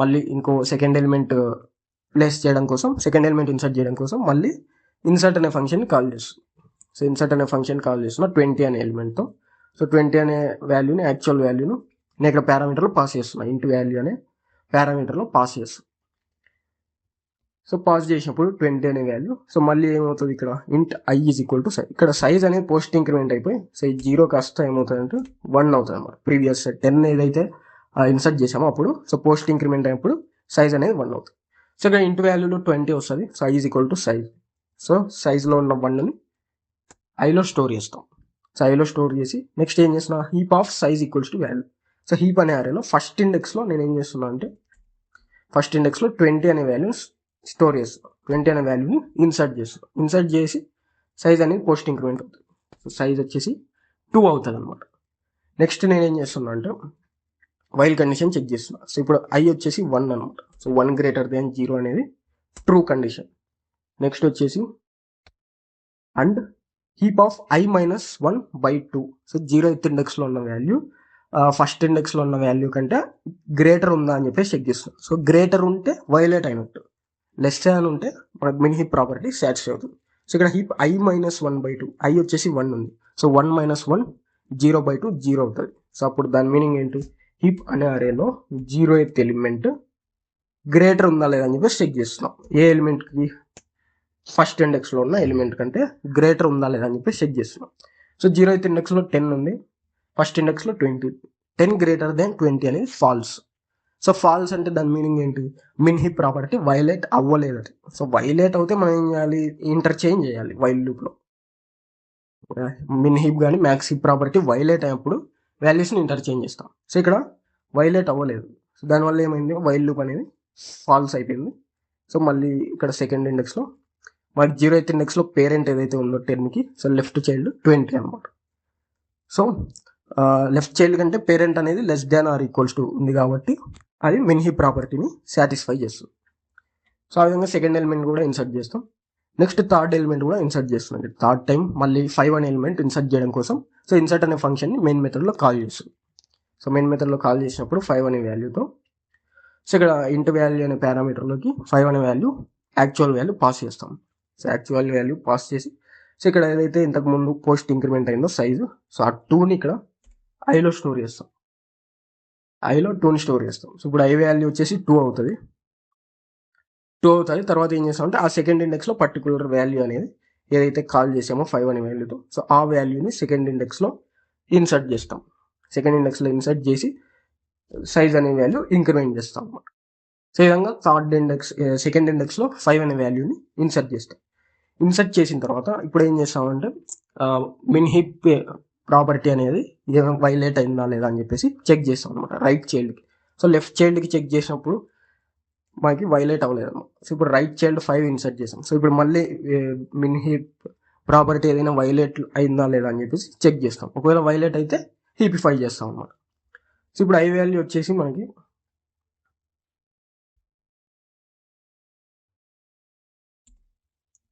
మళ్ళీ ఇంకో సెకండ్ ఎలిమెంట్ ప్లేస్ చేయడం కోసం, సెకండ్ ఎలిమెంట్ ఇన్సర్ట్ చేయడం కోసం మళ్ళీ ఇన్సర్ట్ అనే ఫంక్షన్ని కాల్ చేస్తున్నాం. సో ఇన్సర్ట్ అనే ఫంక్షన్ కాల్ చేస్తున్నా 20 అనే ఎలిమెంట్తో. సో 20 అనే వాల్యూని యాక్చువల్ వాల్యూను నేను ఇక్కడ పారామీటర్లో పాస్ చేస్తున్నా, ఇంటి వాల్యూ అనే పారామీటర్లో పాస్ చేస్తాను. సో పాస్ చేసినప్పుడు 20 అనే వాల్యూ. సో మళ్ళీ ఏమవుతుంది ఇక్కడ ఇంట్ I is equal to size. ఇక్కడ సైజ్ అనేది పోస్ట్ ఇంక్రిమెంట్ అయిపోయి సో 0 కాస్త ఏమవుతుందంటే 1 అవుతుంది అన్నమాట. ప్రీవియస్ 10 ఏదైతే ఇన్సర్ట్ చేసామో అప్పుడు సో పోస్ట్ ఇంక్రిమెంట్ అయినప్పుడు సైజ్ అనేది 1 అవుతుంది. సో ఇక్కడ ఇంటి వాల్యూలో 20 వస్తుంది. So I is equal to size. So సైజ్లో ఉన్న 1ని ఐలో స్టోర్ చేస్తాం. సో ఐలో స్టోర్ చేసి నెక్స్ట్ ఏం చేస్తున్నా heap of size equals to value. So heap అనే అరేలో ఫస్ట్ ఇండెక్స్లో నేను ఏం చేస్తున్నా అంటే ఫస్ట్ ఇండెక్స్లో 20 అనే వాల్యూ స్టోర్ చేస్తున్నాను. 20 అనే వాల్యూని ఇన్సర్ట్ చేస్తున్నాను. ఇన్సర్ట్ చేసి సైజ్ అనేది పోస్ట్ ఇంక్రిమెంట్ అవుతుంది. సో సైజ్ వచ్చేసి 2 అవుతుంది అనమాట. నెక్స్ట్ నేను ఏం చేస్తున్నా అంటే వైల్ కండిషన్ చెక్ చేస్తున్నా. సో ఇప్పుడు I వచ్చేసి 1 అనమాట. సో 1 గ్రేటర్ దెన్ 0 అనేది ట్రూ కండిషన్. నెక్స్ట్ వచ్చేసి and heap of I minus 1/2. So 0th ఇండెక్స్లో ఉన్న వాల్యూ ఫస్ట్ ఇండెక్స్లో ఉన్న వాల్యూ కంటే గ్రేటర్ ఉందా అని చెప్పేసి చెక్ చేస్తున్నాం. సో గ్రేటర్ ఉంటే వైలేట్ అయినట్టు, లెస్ దాన్ ఉంటే మనకు మిన్ హీప్ ప్రాపర్టీ సాటిస్ఫై అవుతుంది. సో ఇక్కడ హీప్ I మైనస్ 1/2, I వచ్చేసి 1 ఉంది. సో 1 మైనస్ 1 0/2 0 అవుతుంది. సో అప్పుడు దాని మీనింగ్ ఏంటి హీప్ అనే అరేలో 0th ఎలిమెంట్ గ్రేటర్ ఉందా లేదా అని చెప్పేసి చెక్ చేస్తున్నాం. ఏ ఎలిమెంట్కి ఫస్ట్ ఇండెక్స్లో ఉన్న ఎలిమెంట్ కంటే గ్రేటర్ ఉందా లేదా అని చెప్పి చెక్ చేస్తున్నాం. సో 0th ఇండెక్స్లో 10 ఉంది, ఫస్ట్ ఇండెక్స్లో 20. 10 గ్రేటర్ దెన్ 20 అనేది ఫాల్స్. సో ఫాల్స్ అంటే దాని మీనింగ్ ఏంటి మిన్ హీప్ ప్రాపర్టీ వైలేట్ అవ్వలేదు అది. సో వైలేట్ అవుతే మనం ఏం చేయాలి ఇంటర్చేంజ్ చేయాలి వైల్ లూప్లో. మిన్ హీప్ కానీ మ్యాక్స్ హీప్ ప్రాపర్టీ వైలేట్ అయినప్పుడు వాల్యూస్ని ఇంటర్చేంజ్ చేస్తాం. సో ఇక్కడ వైలేట్ అవ్వలేదు. సో దానివల్ల ఏమైంది వైల్ లూప్ అనేది ఫాల్స్ అయిపోయింది. సో మళ్ళీ ఇక్కడ సెకండ్ ఇండెక్స్లో మనకి 0th ఇండెక్స్లో పేరెంట్ ఏదైతే ఉందో 10కి సో లెఫ్ట్ చైల్డ్ 20 అనమాట. సో లెఫ్ట్ చైల్డ్ కంటే పేరెంట్ అనేది less than or equals to ఉంది కాబట్టి అది మిన్ హీప్ ప్రాపర్టీని సాటిస్ఫై చేస్తుంది. సో ఆ విధంగా సెకండ్ ఎలిమెంట్ కూడా ఇన్సర్ట్ చేస్తాం. నెక్స్ట్ థర్డ్ ఎలిమెంట్ కూడా ఇన్సర్ట్ చేస్తున్నాం. థర్డ్ టైం మళ్ళీ 5 అనే ఎలిమెంట్ ఇన్సర్ట్ చేయడం కోసం సో ఇన్సర్ట్ అనే ఫంక్షన్ని మెయిన్ మెథడ్లో కాల్ చేస్తుంది. సో మెయిన్ మెథడ్లో కాల్ చేసినప్పుడు 5 అనే వాల్యూతో సో ఇక్కడ ఇంట్ వాల్యూ అనే పారామీటర్లోకి 5 అనే వాల్యూ యాక్చువల్ వాల్యూ పాస్ చేస్తాం. సో యాక్చువల్ వాల్యూ పాస్ చేసి సో ఇక్కడ ఏదైతే ఇంతకుముందు పోస్ట్ ఇంక్రిమెంట్ అయిందో సైజు సో ఆ 2ని ఇక్కడ ఐలో స్టోర్ చేస్తాం. ఐలో 2ని స్టోర్ చేస్తాం. సో ఇప్పుడు I వాల్యూ వచ్చేసి 2 అవుతుంది. తర్వాత ఏం చేస్తామంటే ఆ సెకండ్ ఇండెక్స్లో పర్టికులర్ వాల్యూ అనేది ఏదైతే కాల్ చేసామో 5 అనే వాల్యూతో సో ఆ వాల్యూని సెకండ్ ఇండెక్స్లో ఇన్సర్ట్ చేస్తాం. సెకండ్ ఇండెక్స్లో ఇన్సర్ట్ చేసి సైజ్ అనే వాల్యూ ఇంక్రిమెంట్ చేస్తాం అన్నమాట. సో ఈ విధంగా సెకండ్ ఇండెక్స్లో 5 అనే వాల్యూని ఇన్సర్ట్ చేస్తాం. ఇన్సర్ట్ చేసిన తర్వాత ఇప్పుడు ఏం చేస్తామంటే మిన్ హీప్ ప్రాపర్టీ అనేది వైలేట్ అయిందా లేదా అని చెప్పేసి చెక్ చేస్తాం అనమాట రైట్ చైల్డ్కి. సో లెఫ్ట్ చైల్డ్కి చెక్ చేసినప్పుడు మనకి వైలేట్ అవ్వలేదు అనమాట. సో ఇప్పుడు రైట్ చైల్డ్ 5 ఇన్సర్ట్ చేసాం. సో ఇప్పుడు మళ్ళీ మిన్ హీప్ ప్రాపర్టీ ఏదైనా వైలేట్ అయిందా లేదా అని చెప్పేసి చెక్ చేస్తాం. ఒకవేళ వైలేట్ అయితే హీపిఫై చేస్తాం అనమాట. సో ఇప్పుడు I వాల్యూ వచ్చేసి మనకి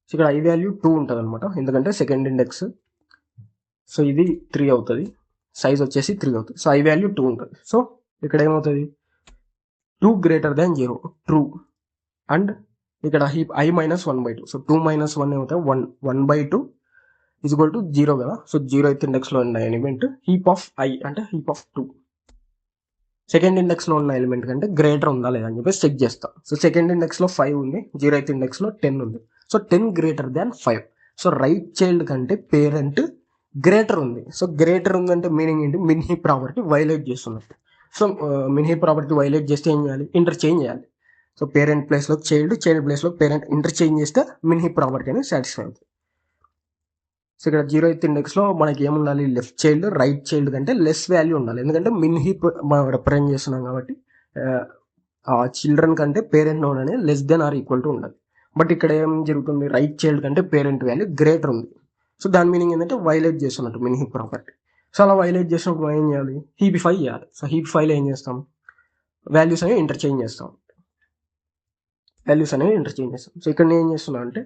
సో ఇక్కడ I వాల్యూ 2 ఉంటుంది అనమాట, ఎందుకంటే సెకండ్ ఇండెక్స్. సో ఇది 3 అవుతుంది, సైజ్ వచ్చేసి 3 అవుతుంది. సో I వాల్యూ 2 ఉంటుంది. సో ఇక్కడ ఏమవుతుంది 2 గ్రేటర్ దాన్ 0 ట్రూ. అండ్ ఇక్కడ heap I minus 1/2. So 2 minus 1 ఏమవుతుంది 1/2 ఈజ్ ఈక్వల్ టు 0 కదా. సో 0th ఇండెక్స్లో ఉన్న ఎలిమెంట్ హీప్ ఆఫ్ I అంటే హీప్ ఆఫ్ 2 సెకండ్ ఇండెక్స్లో ఉన్న ఎలిమెంట్ కంటే గ్రేటర్ ఉందా లేదా అని చెప్పేసి చెక్ చేస్తాం. సో సెకండ్ ఇండెక్స్లో 5 ఉంది, 0th ఇండెక్స్లో 10 ఉంది. So 10 greater than 5. So right child కంటే పేరెంట్ గ్రేటర్ ఉంది. సో గ్రేటర్ ఉందంటే మీనింగ్ ఏంటి? మిన్ హీప్ ప్రాపర్టీ వైలేట్ చేస్తున్నట్టు. So min heap property violate చేస్తే ఏం చేయాలి? ఇంటర్చేంజ్ చేయాలి. సో పేరెంట్ ప్లేస్లో చైల్డ్, చైల్డ్ ప్లేస్లో పేరెంట్ ఇంటర్చేంజ్ చేస్తే మిన్ హీప్ ప్రాపర్టీ అనేది సాటిస్ఫై అవుతుంది. సో ఇక్కడ 0th ఇండెక్స్లో మనకి ఏముండాలి? లెఫ్ట్ చైల్డ్ రైట్ చైల్డ్ కంటే లెస్ వాల్యూ ఉండాలి. ఎందుకంటే మిన్ హీప్ మనం రిప్రజెంట్ చేస్తున్నాం కాబట్టి ఆ చిల్డ్రన్ కంటే పేరెంట్ నోడ్ అనేది less than or equal to ఉండాలి. బట్ ఇక్కడ ఏం జరుగుతుంది? రైట్ చైల్డ్ కంటే పేరెంట్ వాల్యూ గ్రేటర్ ఉంది. సో దాని మీనింగ్ ఏంటంటే వైలేట్ చేస్తున్నట్టు మిన్ హీప్ ప్రాపర్టీ. సో అలా వైలేట్ చేసినప్పుడు మనం ఏం చేయాలి? హీపిఫై చేయాలి. సో హీపిఫైలో ఏం చేస్తాం? వాల్యూస్ అనేవి ఇంటర్చేంజ్ చేస్తాం. సో ఇక్కడ నేను ఏం చేస్తున్నా అంటే,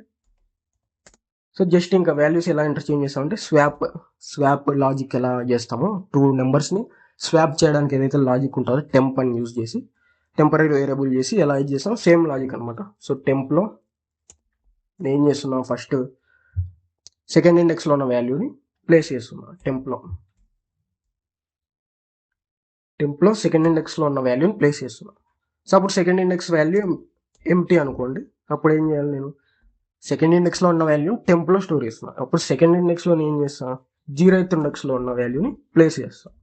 సో జస్ట్ ఇంకా వాల్యూస్ ఎలా ఇంటర్చేంజ్ చేస్తామంటే స్వాప్ లాజిక్ ఎలా చేస్తామో, 2 నెంబర్స్ని స్వాప్ చేయడానికి ఏదైతే లాజిక్ ఉంటుందో టెంప్ అని యూజ్ చేసి టెంపరీ వేరియబుల్ చేసి ఎలా యూజ్ చేస్తాం సేమ్ లాజిక్ అనమాట. సో టెంప్లో నేను ఏం చేస్తున్నాం? ఫస్ట్ సెకండ్ ఇండెక్స్లో ఉన్న వాల్యూని ప్లేస్ చేస్తున్నా. టెంప్లో సెకండ్ ఇండెక్స్లో ఉన్న వాల్యూని ప్లేస్ చేస్తున్నా. సో అప్పుడు సెకండ్ ఇండెక్స్ వాల్యూ ఎంటీ అనుకోండి. అప్పుడు ఏం చేయాలి? నేను సెకండ్ ఇండెక్స్లో ఉన్న వాల్యూ టెంప్లో స్టోర్ చేస్తున్నా. అప్పుడు సెకండ్ ఇండెక్స్లో నేను ఏం చేస్తాను? 0th ఇండెక్స్లో ఉన్న వాల్యూని ప్లేస్ చేస్తాను.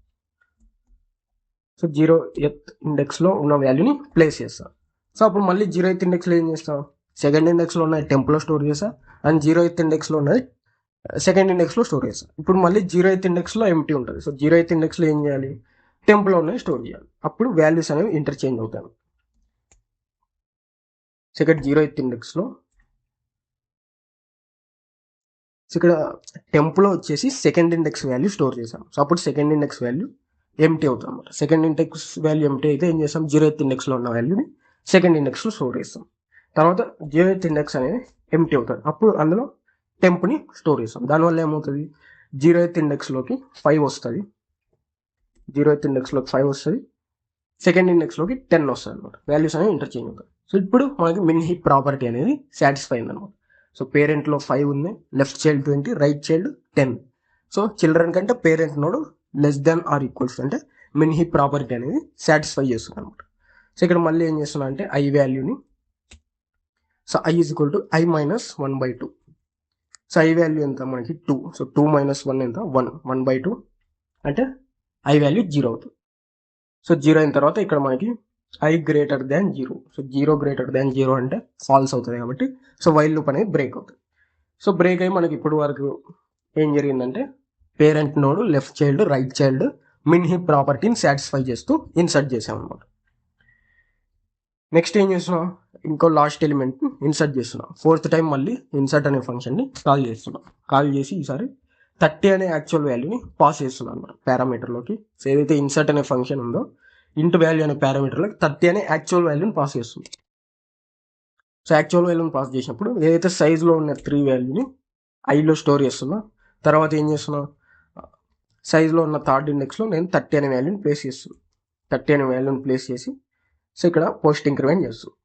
సో 0th ఇండెక్స్లో ఉన్న వాల్యూని ప్లేస్ చేస్తాను. సో అప్పుడు మళ్ళీ 0th ఇండెక్స్లో ఏం చేస్తాం? సెకండ్ ఇండెక్స్లో ఉన్న టెంప్లో స్టోర్ చేస్తా అండ్ 0th ఇండెక్స్లో ఉన్నది సెకండ్ ఇండెక్స్లో స్టోర్ చేస్తాం. ఇప్పుడు మళ్ళీ 0th ఇండెక్స్లో ఎంటీ ఉంటుంది. సో 0th ఇండెక్స్లో ఏం చేయాలి? టెంప్లో ఉన్నది స్టోర్ చేయాలి. అప్పుడు వాల్యూస్ అనేవి ఇంటర్చేంజ్ అవుతాయి. సో ఇక్కడ 0th ఇండెక్స్లో ఇక్కడ టెంప్లో వచ్చేసి సెకండ్ ఇండెక్స్ వాల్యూ స్టోర్ చేసాం. సో అప్పుడు సెకండ్ ఇండెక్స్ వాల్యూ ఎంటీ అవుతుంది అనమాట. సెకండ్ ఇండెక్స్ వాల్యూ ఎంటీ అయితే ఏం చేస్తాం? 0th ఇండెక్స్లో ఉన్న వాల్యూని సెకండ్ ఇండెక్స్లో స్టోర్ చేస్తాం. తర్వాత 0th ఇండెక్స్ అనేది ఎంటీ అవుతుంది. అప్పుడు అందులో టెంప్ని స్టోర్ చేస్తాం. దానివల్ల ఏమవుతుంది? 0th ఇండెక్స్లోకి 5 వస్తుంది. 0th ఇండెక్స్లోకి 5 వస్తుంది. సెకండ్ ఇండెక్స్లోకి 10 వస్తుంది అనమాట. వాల్యూస్ అనేవి ఇంటర్చేంజ్ అవుతాయి. సో ఇప్పుడు మనకి మిన్ హీప్ ప్రాపర్టీ అనేది సాటిస్ఫై అయింది అనమాట. సో పేరెంట్లో 5 ఉంది, left child 20, right child 10. So children కంటే parent node less than or equals అంటే మిన్ హీప్ ప్రాపర్టీ అనేది సాటిస్ఫై చేస్తుంది అనమాట. సో ఇక్కడ మళ్ళీ ఏం చేస్తున్నా అంటే ఐ వాల్యూని, so I is equal to I minus 1/2. So I value ఎంత మనకి 2. సో 2 - 1 ఎంత? 1. 1/2 అంటే ఐ వాల్యూ 0 అవుతుంది. సో 0 అయిన తర్వాత ఇక్కడ మనకి I greater than 0. So 0 greater than 0 అంటే ఫాల్స్ అవుతుంది కాబట్టి సో వైల్ లూప్ అనేది బ్రేక్ అవుతుంది. సో బ్రేక్ అయ్యి మనకి ఇప్పుడు వరకు ఏం జరిగిందంటే parent node, left child, right child min heap ప్రాపర్టీని సాటిస్ఫై చేస్తూ ఇన్సర్ట్ చేసాం అనమాట. నెక్స్ట్ ఏం చేస్తున్నాం? ఇంకో లాస్ట్ ఎలిమెంట్ ఇన్సర్ట్ చేస్తున్నాం. 4th టైం మళ్ళీ ఇన్సర్ట్ అనే ఫంక్షన్ని కాల్ చేస్తున్నాం. కాల్ చేసి ఈసారి 30 అనే యాక్చువల్ వాల్యూని పాస్ చేస్తున్నాం అనమాట పారామీటర్లోకి. సో ఏదైతే ఇన్సర్ట్ అనే ఫంక్షన్ ఉందో ఇంట్ వాల్యూ అనే పారామీటర్లోకి 30 అనే యాక్చువల్ వాల్యూని పాస్ చేస్తుంది. సో యాక్చువల్ వాల్యూని పాస్ చేసినప్పుడు ఏదైతే సైజులో ఉన్న 3 వాల్యూని ఐలో స్టోర్ చేస్తున్నా. తర్వాత ఏం చేస్తున్నా? సైజులో ఉన్న 3rd ఇండెక్స్లో నేను 30 అనే వాల్యూని ప్లేస్ చేస్తున్నాను. 30 అనే వాల్యూని ప్లేస్ చేసి సో ఇక్కడ పోస్ట్ ఇంక్రిమెంట్ చేస్తుంది.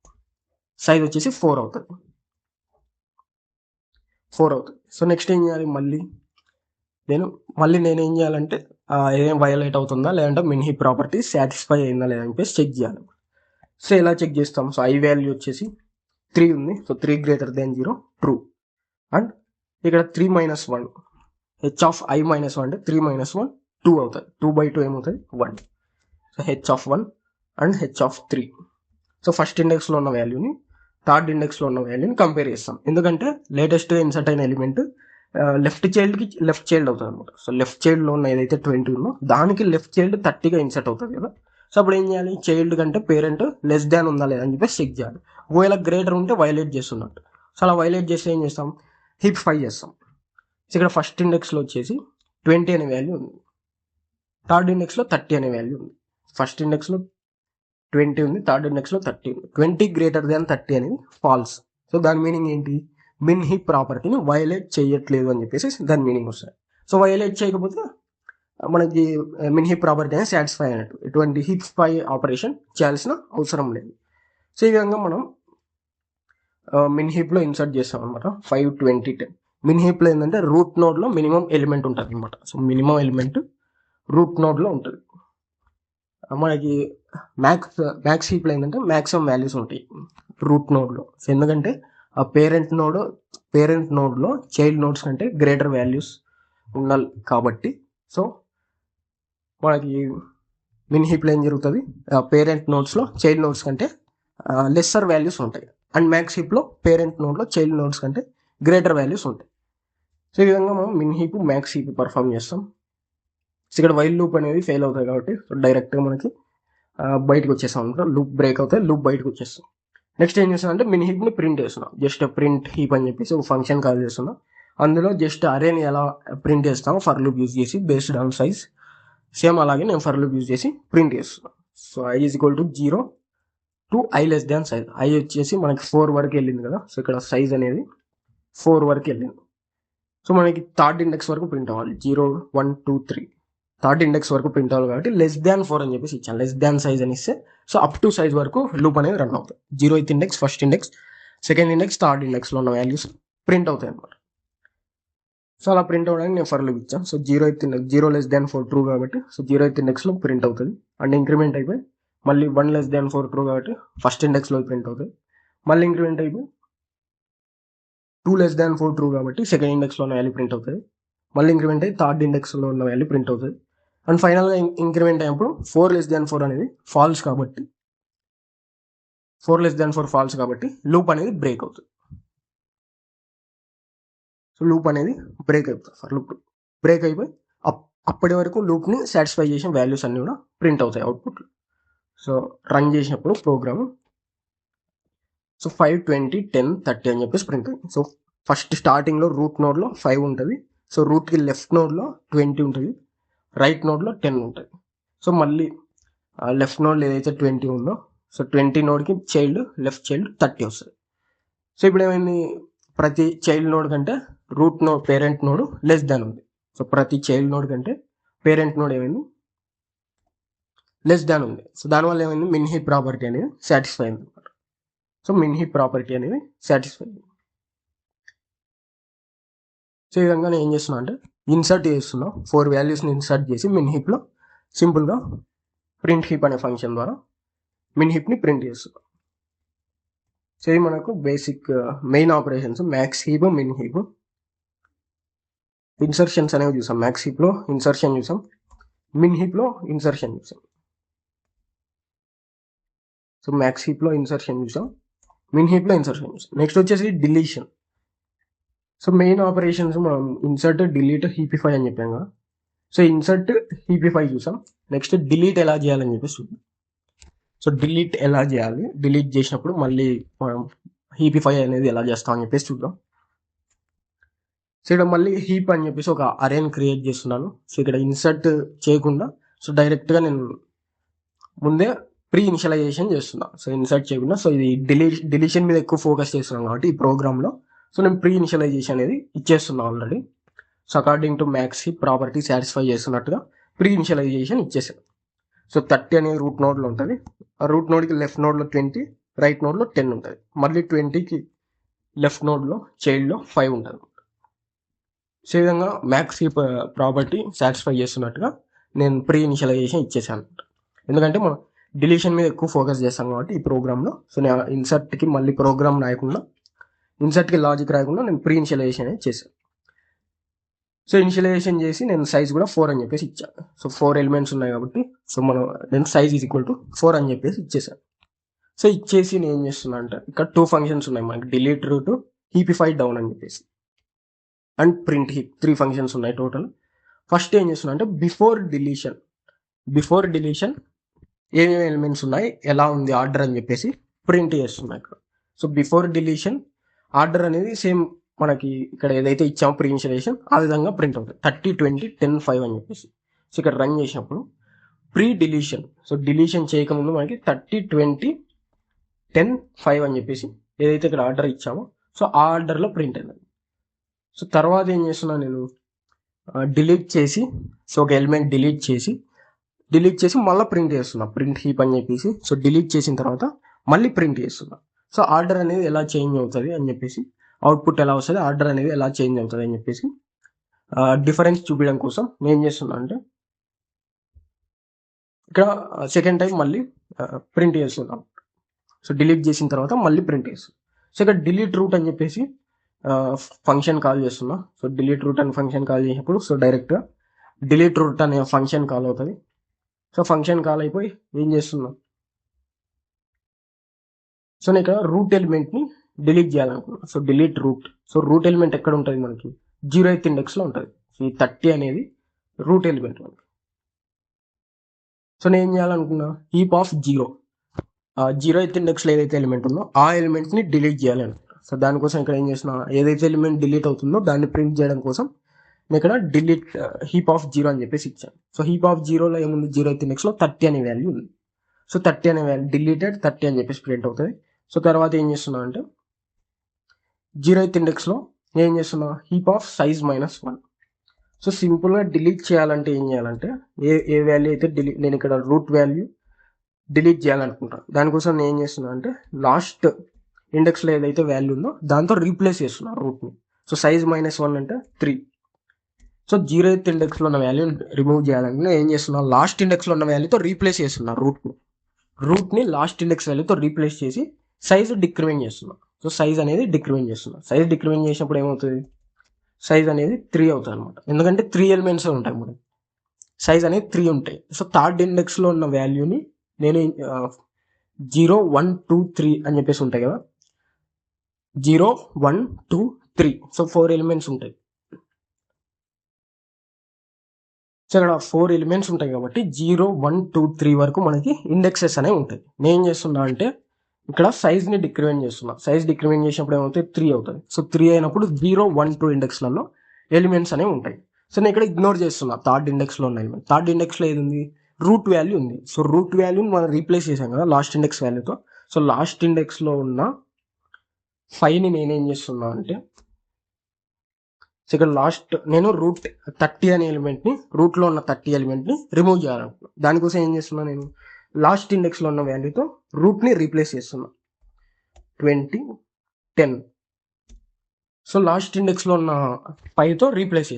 సైజ్ వచ్చేసి 4 అవుతుంది. సో నెక్స్ట్ ఏం చేయాలి? మళ్ళీ నేను ఏం చేయాలంటే ఏం వైలేట్ అవుతుందా లేదంటే మిన్ హీప్ ప్రాపర్టీ సాటిస్ఫై అయిందా లేదా అని చెప్పేసి చెక్ చేయాలి. సో ఎలా చెక్ చేస్తాం? సో ఐ వాల్యూ వచ్చేసి 3 ఉంది. So 3 greater than 0 true. And ఇక్కడ 3 - 1 హెచ్ ఆఫ్ ఐ - 1 అంటే 3 - 1 2 అవుతుంది. 2/2 ఏమవుతుంది? 1. So H of 1 and H of 3. So first ఇండెక్స్లో ఉన్న వాల్యూని 3rd ఇండెక్స్లో ఉన్న వాల్యూని కంపేర్ చేస్తాం. ఎందుకంటే లేటెస్ట్ ఇన్సర్ట్ అయిన ఎలిమెంట్ లెఫ్ట్ చైల్డ్ అవుతుంది అనమాట. సో లెఫ్ట్ చైల్డ్లో ఉన్న ఏదైతే 20 ఉందో దానికి లెఫ్ట్ చైల్డ్ 30గా ఇన్సర్ట్ అవుతుంది కదా. సో అప్పుడు ఏం చేయాలి? చైల్డ్ కంటే పేరెంట్ లెస్ దాన్ ఉందా లేదా అని చెప్పేసి చెక్ చేయాలి. ఒకవేళ గ్రేటర్ ఉంటే వైలేట్ చేస్తున్నట్టు. సో అలా వైలేట్ చేస్తే ఏం చేస్తాం? హీపిఫై చేస్తాం. సో ఇక్కడ ఫస్ట్ ఇండెక్స్లో వచ్చేసి 20 అనే వాల్యూ ఉంది. 3rd ఇండెక్స్లో 30 అనే వాల్యూ ఉంది. ఫస్ట్ ఇండెక్స్లో 20 ఉంది, 3rd ఇండెక్స్లో 30 ఉంది. 20 గ్రేటర్ దాన్ 30 అనేది ఫాల్స్. సో దాని మీనింగ్ ఏంటి? మిన్ హీప్ ప్రాపర్టీని వైలేట్ చేయట్లేదు అని చెప్పేసి దాని మీనింగ్ వస్తుంది. సో వైలేట్ చేయకపోతే మనకి మిన్ హీప్ ప్రాపర్టీ అనేది సాటిస్ఫై అయినట్టు. ఎటువంటి హీపిఫై ఆపరేషన్ చేయాల్సిన అవసరం లేదు. సో ఈ విధంగా మనం మిన్ హీప్లో ఇన్సర్ట్ చేస్తాం అనమాట. 5, 20, 10. మిన్ హీప్లో ఏంటంటే రూట్ నోడ్లో మినిమం ఎలిమెంట్ ఉంటుంది అనమాట. సో మినిమం ఎలిమెంట్ రూట్ నోడ్లో ఉంటుంది. మనకి మ్యాక్స్ హీప్లో ఏంటంటే మ్యాక్సిమం వాల్యూస్ ఉంటాయి రూట్ నోడ్లో. సో ఎందుకంటే ఆ పేరెంట్ నోడ్లో చైల్డ్ నోడ్స్ కంటే గ్రేటర్ వాల్యూస్ ఉండాలి కాబట్టి సో మనకి మిన్ హీప్లో ఏం జరుగుతుంది, పేరెంట్ నోడ్స్లో చైల్డ్ నోడ్స్ కంటే లెస్సర్ వాల్యూస్ ఉంటాయి, అండ్ మ్యాక్స్ హీప్లో పేరెంట్ నోడ్లో చైల్డ్ నోడ్స్ కంటే గ్రేటర్ వాల్యూస్ ఉంటాయి. సో ఈ విధంగా మనం మిన్ హీప్ మ్యాక్స్ హీప్ పర్ఫామ్ చేస్తాం. సో ఇక్కడ వైల్ లూప్ అనేది ఫెయిల్ అవుతాయి కాబట్టి డైరెక్ట్గా మనకి బయటకు వచ్చేస్తాం అనమాట. లూప్ బ్రేక్ అవుతాయి, లూప్ బయటకు వచ్చేస్తాం. నెక్స్ట్ ఏం చేస్తున్నా అంటే మిన్ హీప్ని ప్రింట్ చేస్తున్నాం. జస్ట్ ప్రింట్ హీప్ అని చెప్పేసి ఒక ఫంక్షన్ కాల్ చేస్తున్నాం. అందులో జస్ట్ అరేని ఎలా ప్రింట్ చేస్తామో ఫర్ లూప్ యూజ్ చేసి బేస్డ్ ఆన్ సైజ్, సేమ్ అలాగే నేను ఫర్ లూప్ యూజ్ చేసి ప్రింట్ చేస్తున్నాను. So i is equal to 0 to i less than size. i వచ్చేసి మనకి 4 వరకు వెళ్ళింది కదా, సో ఇక్కడ సైజ్ అనేది 4 వరకు వెళ్ళింది. సో మనకి థర్డ్ ఇండెక్స్ వరకు ప్రింట్ అవ్వాలి, 0 1 2 3 థర్డ్ ఇండెక్స్ వరకు ప్రింట్ అవ్వాలి కాబట్టి లెస్ దాన్ 4 అని చెప్పేసి ఇచ్చాను. లెస్ దాన్ సైజ్ అని ఇస్తే సో అప్ టు సైజ్ వరకు లూప్ అనేది రన్ అవుతుంది. 0th index, first index, second index, third ఇండెక్స్లో ఉన్న వాల్యూస్ ప్రింట్ అవుతాయి అన్నమాట. సో అలా ప్రింట్ అవ్వడానికి నేను ఫర్ లూప్ ఇచ్చాను. So 0th index 0 less than 4 true కాబట్టి సో 0th ఇండెక్స్లో ప్రింట్ అవుతుంది. అండ్ ఇంక్రిమెంట్ అయిపోయి మళ్ళీ 1 లెస్ దాన్ 4 ట్రూ కాబట్టి ఫస్ట్ ఇండెక్స్లో ప్రింట్ అవుతుంది. మళ్ళీ ఇంక్రిమెంట్ అయిపోయి 2 లెస్ దాన్ 4 ట్రూ కాబట్టి సెకండ్ ఇండెక్స్లో ఉన్న వాల్యూ ప్రింట్ అవుతుంది. మళ్ళీ ఇంక్రిమెంట్ అయ్యి థర్డ్ ఇండెక్స్లో ఉన్న వాల్యూ ప్రింట్ అవుతుంది. అండ్ ఫైనల్గా ఇంక్రిమెంట్ అయినప్పుడు 4 లెస్ దాన్ 4 అనేది ఫాల్స్ కాబట్టి 4 లెస్ దాన్ 4 ఫాల్స్ కాబట్టి లూప్ అనేది బ్రేక్ అవుతుంది. సో లూప్ అనేది బ్రేక్ అయిపోతుంది. ఫర్ లూప్ బ్రేక్ అయిపోయి అప్పటి వరకు లూప్ని సాటిస్ఫై చేసిన వాల్యూస్ అన్నీ కూడా ప్రింట్ అవుతాయి అవుట్పుట్. సో రన్ చేసినప్పుడు ప్రోగ్రామ్ సో 5 20 10 30 అని చెప్పేసి ప్రింట్ అవుతుంది. సో ఫస్ట్ స్టార్టింగ్లో రూట్ నోడ్లో 5 ఉంటుంది. సో రూట్కి లెఫ్ట్ నోడ్లో 20 ఉంటుంది, రైట్ నోడ్లో 10 ఉంటుంది. సో మళ్ళీ లెఫ్ట్ నోడ్లో ఏదైతే 20 ఉందో సో 20 నోడ్కి చైల్డ్, లెఫ్ట్ చైల్డ్ 30 వస్తుంది. సో ఇప్పుడు ఏమైంది, ప్రతి చైల్డ్ నోడ్ కంటే root node parent node less than ఉంది. సో ప్రతి చైల్డ్ నోడ్ కంటే పేరెంట్ నోడ్ ఏమైంది, లెస్ దాన్ ఉంది. సో దానివల్ల ఏమైంది, మిన్ హీప్ ప్రాపర్టీ అనేది సాటిస్ఫై అయింది అనమాట. సో మిన్ హీప్ ప్రాపర్టీ అనేది సాటిస్ఫై అయింది. సో ఈ విధంగా నేను ఏం చేస్తున్నా అంటే ఇన్సర్ట్ చేస్తున్నా, 4 వాల్యూస్ని ఇన్సర్ట్ చేసి మిన్ హీప్లో సింపుల్గా ప్రింట్ హీప్ అనే ఫంక్షన్ ద్వారా మిన్ హీప్ని ప్రింట్ చేస్తున్నా. సో ఇది మనకు basic main operations, max heap, min heap. Insertions అనేవి చూసాం, మ్యాక్స్ హీప్లో ఇన్సర్షన్ చూసాం, మిన్ హీప్లో ఇన్సర్షన్ చూసాం. సో మ్యాక్స్ హీప్లో ఇన్సర్షన్ చూసాం, మిన్ హీప్లో ఇన్సర్షన్ చూసాం. నెక్స్ట్ వచ్చేసి డిలీషన్. సో మెయిన్ ఆపరేషన్స్ మనం ఇన్సర్ట్, డిలీట్, హీపిఫై అని చెప్పాం కదా. సో ఇన్సర్ట్, హీపిఫై చూసాం. నెక్స్ట్ డిలీట్ ఎలా చేయాలని చెప్పేసి చూద్దాం. సో డిలీట్ ఎలా చేయాలి, డిలీట్ చేసినప్పుడు మళ్ళీ మనం హీపిఫై అనేది ఎలా చేస్తాం అని చెప్పేసి చూద్దాం. సో ఇక్కడ మళ్ళీ హీప్ అని చెప్పేసి ఒక అరేని క్రియేట్ చేస్తున్నాను. సో ఇక్కడ ఇన్సర్ట్ చేయకుండా సో డైరెక్ట్గా నేను ముందే ప్రీ ఇనిషియలైజేషన్ చేస్తున్నా. సో ఇన్సర్ట్ చేయకుండా, సో ఇది డిలీషన్ మీద ఎక్కువ ఫోకస్ చేస్తున్నాను కాబట్టి ఈ ప్రోగ్రామ్లో సో నేను ప్రీ ఇనిషియలైజేషన్ అనేది ఇచ్చేస్తున్నాను already. So according to max heap property satisfy చేస్తున్నట్టుగా ప్రీ ఇనిషియలైజేషన్ ఇచ్చేసాను. సో 30 అనేది రూట్ నోడ్లో ఉంటుంది. ఆ రూట్ నోడ్కి లెఫ్ట్ నోడ్లో 20, రైట్ నోడ్లో 10 ఉంటుంది. మళ్ళీ 20కి లెఫ్ట్ నోడ్లో చైల్డ్లో 5 ఉంటుంది. సో ఈ విధంగా మ్యాక్స్ హీప్ ప్రాపర్టీ సాటిస్ఫై చేస్తున్నట్టుగా నేను ప్రీ ఇనిషియలైజేషన్ ఇచ్చేసాను. ఎందుకంటే మనం డిలీషన్ మీద ఎక్కువ ఫోకస్ చేస్తాం కాబట్టి ఈ ప్రోగ్రామ్లో. సో నేను ఇన్సర్ట్కి మళ్ళీ ప్రోగ్రామ్ రాయకుండా, ఇన్సర్ట్కి లాజిక్ రాయకుండా నేను ప్రీ ఇనిషియలైజేషన్ అనేది చేశాను. సో ఇనిషియలైజేషన్ చేసి నేను సైజ్ కూడా 4 అని చెప్పేసి ఇచ్చాను. సో 4 ఎలిమెంట్స్ ఉన్నాయి కాబట్టి సో నేను సైజ్ ఈజ్ ఈక్వల్ టు 4 అని చెప్పేసి ఇచ్చేసాను. సో ఇచ్చేసి నేను ఏం చేస్తున్నా అంటే ఇక్కడ 2 ఫంక్షన్స్ ఉన్నాయి మనకి, డిలీట్ రూట్, హీపిఫై డౌన్ అని చెప్పేసి, అండ్ ప్రింట్ హీప్, 3 ఫంక్షన్స్ ఉన్నాయి టోటల్. ఫస్ట్ ఏం చేస్తున్నా అంటే బిఫోర్ డిలీషన్ ఏమేమి ఎలిమెంట్స్ ఉన్నాయి, ఎలా ఉంది ఆర్డర్ అని చెప్పేసి ప్రింట్ చేస్తున్నా ఇక్కడ. సో బిఫోర్ డిలీషన్ ఆర్డర్ అనేది సేమ్ మనకి ఇక్కడ ఏదైతే ఇచ్చామో ప్రీ ఇనిషియలైజేషన్ ఆ విధంగా ప్రింట్ అవుతుంది, 30 20 10 5 అని చెప్పేసి. సో ఇక్కడ రన్ చేసినప్పుడు ప్రీ డిలీషన్, సో డిలీషన్ చేయకముందు మనకి 30 20 10 5 అని చెప్పేసి ఏదైతే ఇక్కడ ఆర్డర్ ఇచ్చామో సో ఆ ఆర్డర్లో ప్రింట్ అయింది. సో తర్వాత ఏం చేస్తున్నాను నేను, డిలీట్ చేసి, సో ఒక ఎలిమెంట్ డిలీట్ చేసి మళ్ళీ ప్రింట్ చేస్తున్నా, ప్రింట్ హీప్ అని చెప్పేసి. సో డిలీట్ చేసిన తర్వాత మళ్ళీ ప్రింట్ చేస్తున్నా. సో ఆర్డర్ అనేది ఎలా చేంజ్ అవుతుంది అని చెప్పేసి, అవుట్పుట్ ఎలా వస్తుంది, ఆర్డర్ అనేది ఎలా చేంజ్ అవుతుంది అని చెప్పేసి డిఫరెన్స్ చూపించడం కోసం నేను ఏం చేస్తున్నా అంటే ఇక్కడ సెకండ్ టైం మళ్ళీ ప్రింట్ చేస్తున్నాం. సో డిలీట్ చేసిన తర్వాత మళ్ళీ ప్రింట్ చేస్తాం. సో ఇక్కడ డిలీట్ రూట్ అని చెప్పేసి ఫంక్షన్ కాల్ చేస్తున్నా. సో డిలీట్ రూట్ అనే ఫంక్షన్ కాల్ చేసినప్పుడు సో డైరెక్ట్గా డిలీట్ రూట్ అనే ఫంక్షన్ కాల్ అవుతుంది. సో ఫంక్షన్ కాల్ అయిపోయి ఏం చేస్తున్నా, సో నేను ఇక్కడ రూట్ ఎలిమెంట్ని డిలీట్ చేయాలనుకున్నా. So delete root. So root element ఎక్కడ ఉంటుంది మనకి, 0th ఇండెక్స్లో ఉంటుంది. సో ఈ 30 అనేది రూట్ ఎలిమెంట్ మనకి. సో నేను ఏం చేయాలనుకున్నా, హీప్ ఆఫ్ 0th ఇండెక్స్లో ఏదైతే ఎలిమెంట్ ఉందో ఆ ఎలిమెంట్ని డిలీట్ చేయాలనుకున్నా. సో దానికోసం ఇక్కడ ఏం చేసిన, ఏదైతే ఎలిమెంట్ డిలీట్ అవుతుందో దాన్ని ప్రింట్ చేయడం కోసం నేను ఇక్కడ డిలీట్ హీప్ ఆఫ్ 0 అని చెప్పేసి ఇచ్చాను. సో హీప్ ఆఫ్ 0లో ఏముంది, 0th ఇండెక్స్లో 30 అనే వాల్యూ ఉంది. సో 30 అనే వాల్యూ డిలీటెడ్ 30 అని చెప్పేసి ప్రింట్ అవుతుంది. సో తర్వాత ఏం చేస్తున్నా అంటే 0th ఇండెక్స్లో ఏం చేస్తున్నా, హీప్ ఆఫ్ సైజ్ -1. సో సింపుల్గా డిలీట్ చేయాలంటే ఏం చేయాలంటే ఏ వాల్యూ అయితే నేను ఇక్కడ రూట్ వాల్యూ డిలీట్ చేయాలనుకుంటాను, దానికోసం నేను ఏం చేస్తున్నా అంటే లాస్ట్ ఇండెక్స్లో ఏదైతే వాల్యూ ఉందో దాంతో రీప్లేస్ చేస్తున్నా రూట్ని. సో సైజ్ -1 అంటే 3. సో 0th ఇండెక్స్లో ఉన్న వాల్యూని రిమూవ్ చేయాలంటే నేను ఏం చేస్తున్నా, లాస్ట్ ఇండెక్స్లో ఉన్న వాల్యూతో రీప్లేస్ చేస్తున్నా రూట్ని లాస్ట్ ఇండెక్స్ వాల్యూతో రీప్లేస్ చేసి సైజ్ డిక్రిమెంట్ చేస్తున్నా. సో సైజ్ అనేది డిక్రిమెంట్ చేస్తున్నా. సైజ్ డిక్రిమెంట్ చేసినప్పుడు ఏమవుతుంది, సైజ్ అనేది 3 అవుతుంది అనమాట. ఎందుకంటే 3 ఎలిమెంట్స్ ఉంటాయి మనకి, సైజ్ అనేది 3 ఉంటాయి. సో థర్డ్ ఇండెక్స్లో ఉన్న వాల్యూని నేను 0, 1, 2, 3 అని చెప్పేసి ఉంటాయి కదా, 0, 1, 2, 3. సో 4 ఎలిమెంట్స్ ఉంటాయి. సో ఇక్కడ 4 ఎలిమెంట్స్ ఉంటాయి కాబట్టి 0, 1, 2, 3 వరకు మనకి ఇండెక్సెస్ అనేవి ఉంటాయి. నేను ఏం చేస్తున్నా అంటే ఇక్కడ సైజ్ని డిక్రిమెంట్ చేస్తున్నా. సైజ్ డిక్రిమెంట్ చేసినప్పుడు ఏమవుతుంది, 3 అవుతుంది. సో 3 అయినప్పుడు 0, 1, 2 ఇండెక్స్లలో ఎలిమెంట్స్ అనేవి ఉంటాయి. సో నేను ఇక్కడ ఇగ్నోర్ చేస్తున్నా థర్డ్ ఇండెక్స్లో ఉన్న ఎలిమెంట్. థర్డ్ ఇండెక్స్లో ఏది ఉంది, రూట్ వాల్యూ ఉంది. సో రూట్ వాల్యూని మనం రీప్లేస్ చేసాం కదా లాస్ట్ ఇండెక్స్ వాల్యూతో. సో లాస్ట్ ఇండెక్స్లో ఉన్న 5ని నేనేం చేస్తున్నా అంటే, సో ఇక్కడ లాస్ట్ నేను రూట్ 30 అనే ఎలిమెంట్ని, రూట్లో ఉన్న 30 ఎలిమెంట్ని రిమూవ్ చేయాలనుకున్నాను. దానికోసం ఏం చేస్తున్నా, నేను లాస్ట్ ఇండెక్స్లో ఉన్న వాల్యూతో రూట్ని రీప్లేస్ చేస్తున్నా. 20, 10. సో లాస్ట్ ఇండెక్స్లో ఉన్న 5తో రీప్లేస్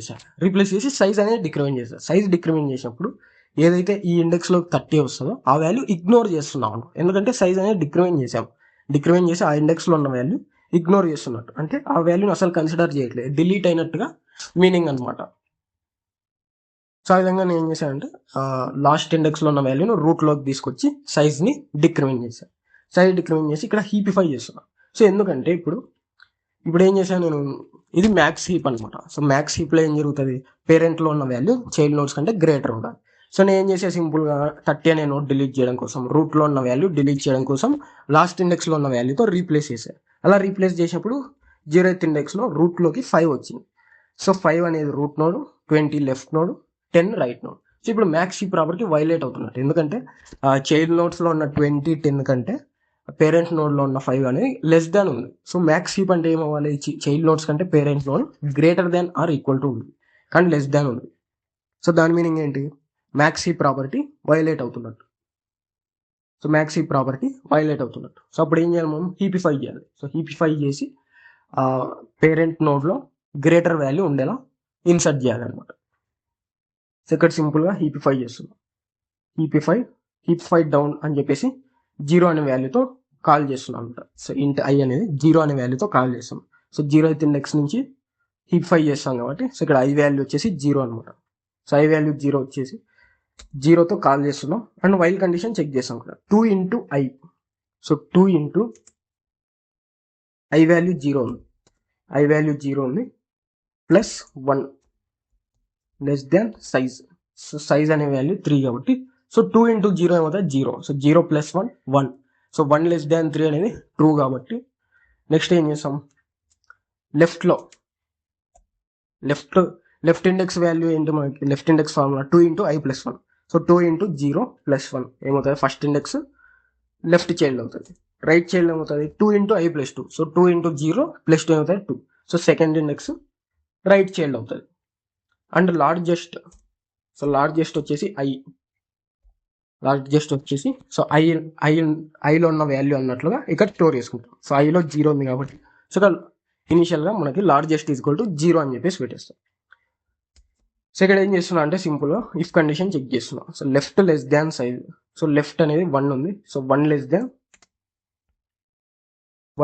చేసి సైజ్ అనేది డిక్రిమెంట్ చేశాను. సైజ్ డిక్రిమెంట్ చేసినప్పుడు ఏదైతే ఈ ఇండెక్స్లో 30 వస్తుందో ఆ వాల్యూ ఇగ్నోర్ చేస్తున్నాను. ఎందుకంటే సైజ్ అనేది డిక్రిమెంట్ చేసి ఆ ఇండెక్స్లో ఉన్న వాల్యూ ఇగ్నోర్ చేస్తున్నట్టు, అంటే ఆ వాల్యూని అసలు కన్సిడర్ చేయట్లేదు, డిలీట్ అయినట్టుగా మీనింగ్ అనమాట. సో ఆ విధంగా నేను ఏం చేశానంటే లాస్ట్ ఇండెక్స్లో ఉన్న వాల్యూను రూట్లోకి తీసుకొచ్చి సైజ్ని డిక్రిమెంట్ చేశాను. సైజ్ డిక్రిమెంట్ చేసి ఇక్కడ హీపిఫై చేస్తున్నాను. సో ఎందుకంటే ఇప్పుడు ఏం చేశాను నేను, ఇది మ్యాక్స్ హీప్ అనమాట. సో మ్యాక్స్ హీప్లో ఏం జరుగుతుంది, పేరెంట్లో ఉన్న వాల్యూ చైల్డ్ నోడ్స్ కంటే గ్రేటర్ ఉండాలి. సో నేను ఏం చేసా, సింపుల్గా 30 అనే నోట్ డిలీట్ చేయడం కోసం, రూట్లో ఉన్న వాల్యూ డిలీట్ చేయడం కోసం లాస్ట్ ఇండెక్స్లో ఉన్న వాల్యూతో రీప్లేస్ చేశాను. అలా రీప్లేస్ చేసినప్పుడు 0th ఇండెక్స్లో రూట్లోకి 5 వచ్చింది. సో 5 అనేది root node, 20 left node, 10 right node. So ఇప్పుడు మ్యాక్స్ హీప్ ప్రాపర్టీ వైలేట్ అవుతున్నట్టు, ఎందుకంటే చైల్డ్ నోడ్స్లో ఉన్న 20, 10 కంటే పేరెంట్ నోడ్లో ఉన్న 5 అనేది లెస్ దాన్ ఉంది. సో మ్యాక్స్ హీప్ అంటే ఏమవ్వాలి, చైల్డ్ నోడ్స్ కంటే parent node greater than or equal to ఉంది, కానీ లెస్ దాన్ ఉంది. సో దాని మీనింగ్ ఏంటి, మ్యాక్స్ హీప్ ప్రాపర్టీ వైలేట్ అవుతున్నట్టు. So max heap property violate అవుతున్నట్టు. సో అప్పుడు ఏం చేయాలి, మనం హీపిఫై చేయాలి. సో హీపిఫై చేసి పేరెంట్ నోడ్లో గ్రేటర్ వాల్యూ ఉండేలా ఇన్సర్ట్ చేయాలన్నమాట. సో ఇక్కడ సింపుల్గా హీపిఫై చేస్తున్నాం. హీపిఫై డౌన్ అని చెప్పేసి 0 అనే వాల్యూతో కాల్ చేస్తున్నాం అనమాట. సో ఇంట్ I అనేది 0 అనే వాల్యూతో కాల్ చేస్తాం. సో 0th ఇండెక్స్ నుంచి హీపిఫై చేస్తాం కాబట్టి సో ఇక్కడ I వాల్యూ వచ్చేసి 0 అనమాట. సో I వాల్యూ 0 వచ్చేసి 0తో కాల్ చేస్తున్నాం. అండ్ వైల్ కండిషన్ చెక్ చేస్తాం ఇక్కడ 2 into I. So 2 into I value 0 ఉంది, I వాల్యూ 0 ఉంది, plus 1 less than size. So size అనే వాల్యూ 3 కాబట్టి సో 2 into 0 ఏమవుతుంది, 0. సో 0 + 1, 1. సో 1 less than 3 అనేది ట్రూ కాబట్టి నెక్స్ట్ ఏం చేస్తాం, లెఫ్ట్ ఇండెక్స్ వాల్యూ ఏంటి మనకి, left index formula 2 into I + 1. So 2 into 0 + 1 ఏమవుతుంది, ఫస్ట్ ఇండెక్స్ లెఫ్ట్ చైల్డ్ అవుతుంది, రైట్ చైల్డ్ ఏమవుతుంది 2 into I + 2. సో 2 into 0 + 2 ఏమవుతుంది 2. So second index right child అవుతుంది. అండ్ లార్జెస్ట్ వచ్చేసి సో ఐలో ఉన్న వాల్యూ అన్నట్లుగా ఇక్కడ స్టోర్ చేసుకుంటాం. సో ఐలో 0 ఉంది కాబట్టి సో ఇక్కడ ఇనిషియల్గా మనకి లార్జెస్ట్ = 0 అని చెప్పేసి పెట్టేస్తాం. సో ఇక్కడ ఏం చేస్తున్నా అంటే సింపుల్గా ఇఫ్ కండిషన్ చెక్ చేస్తున్నాం. So left less than size. So left అనేది 1 ఉంది. So 1 less than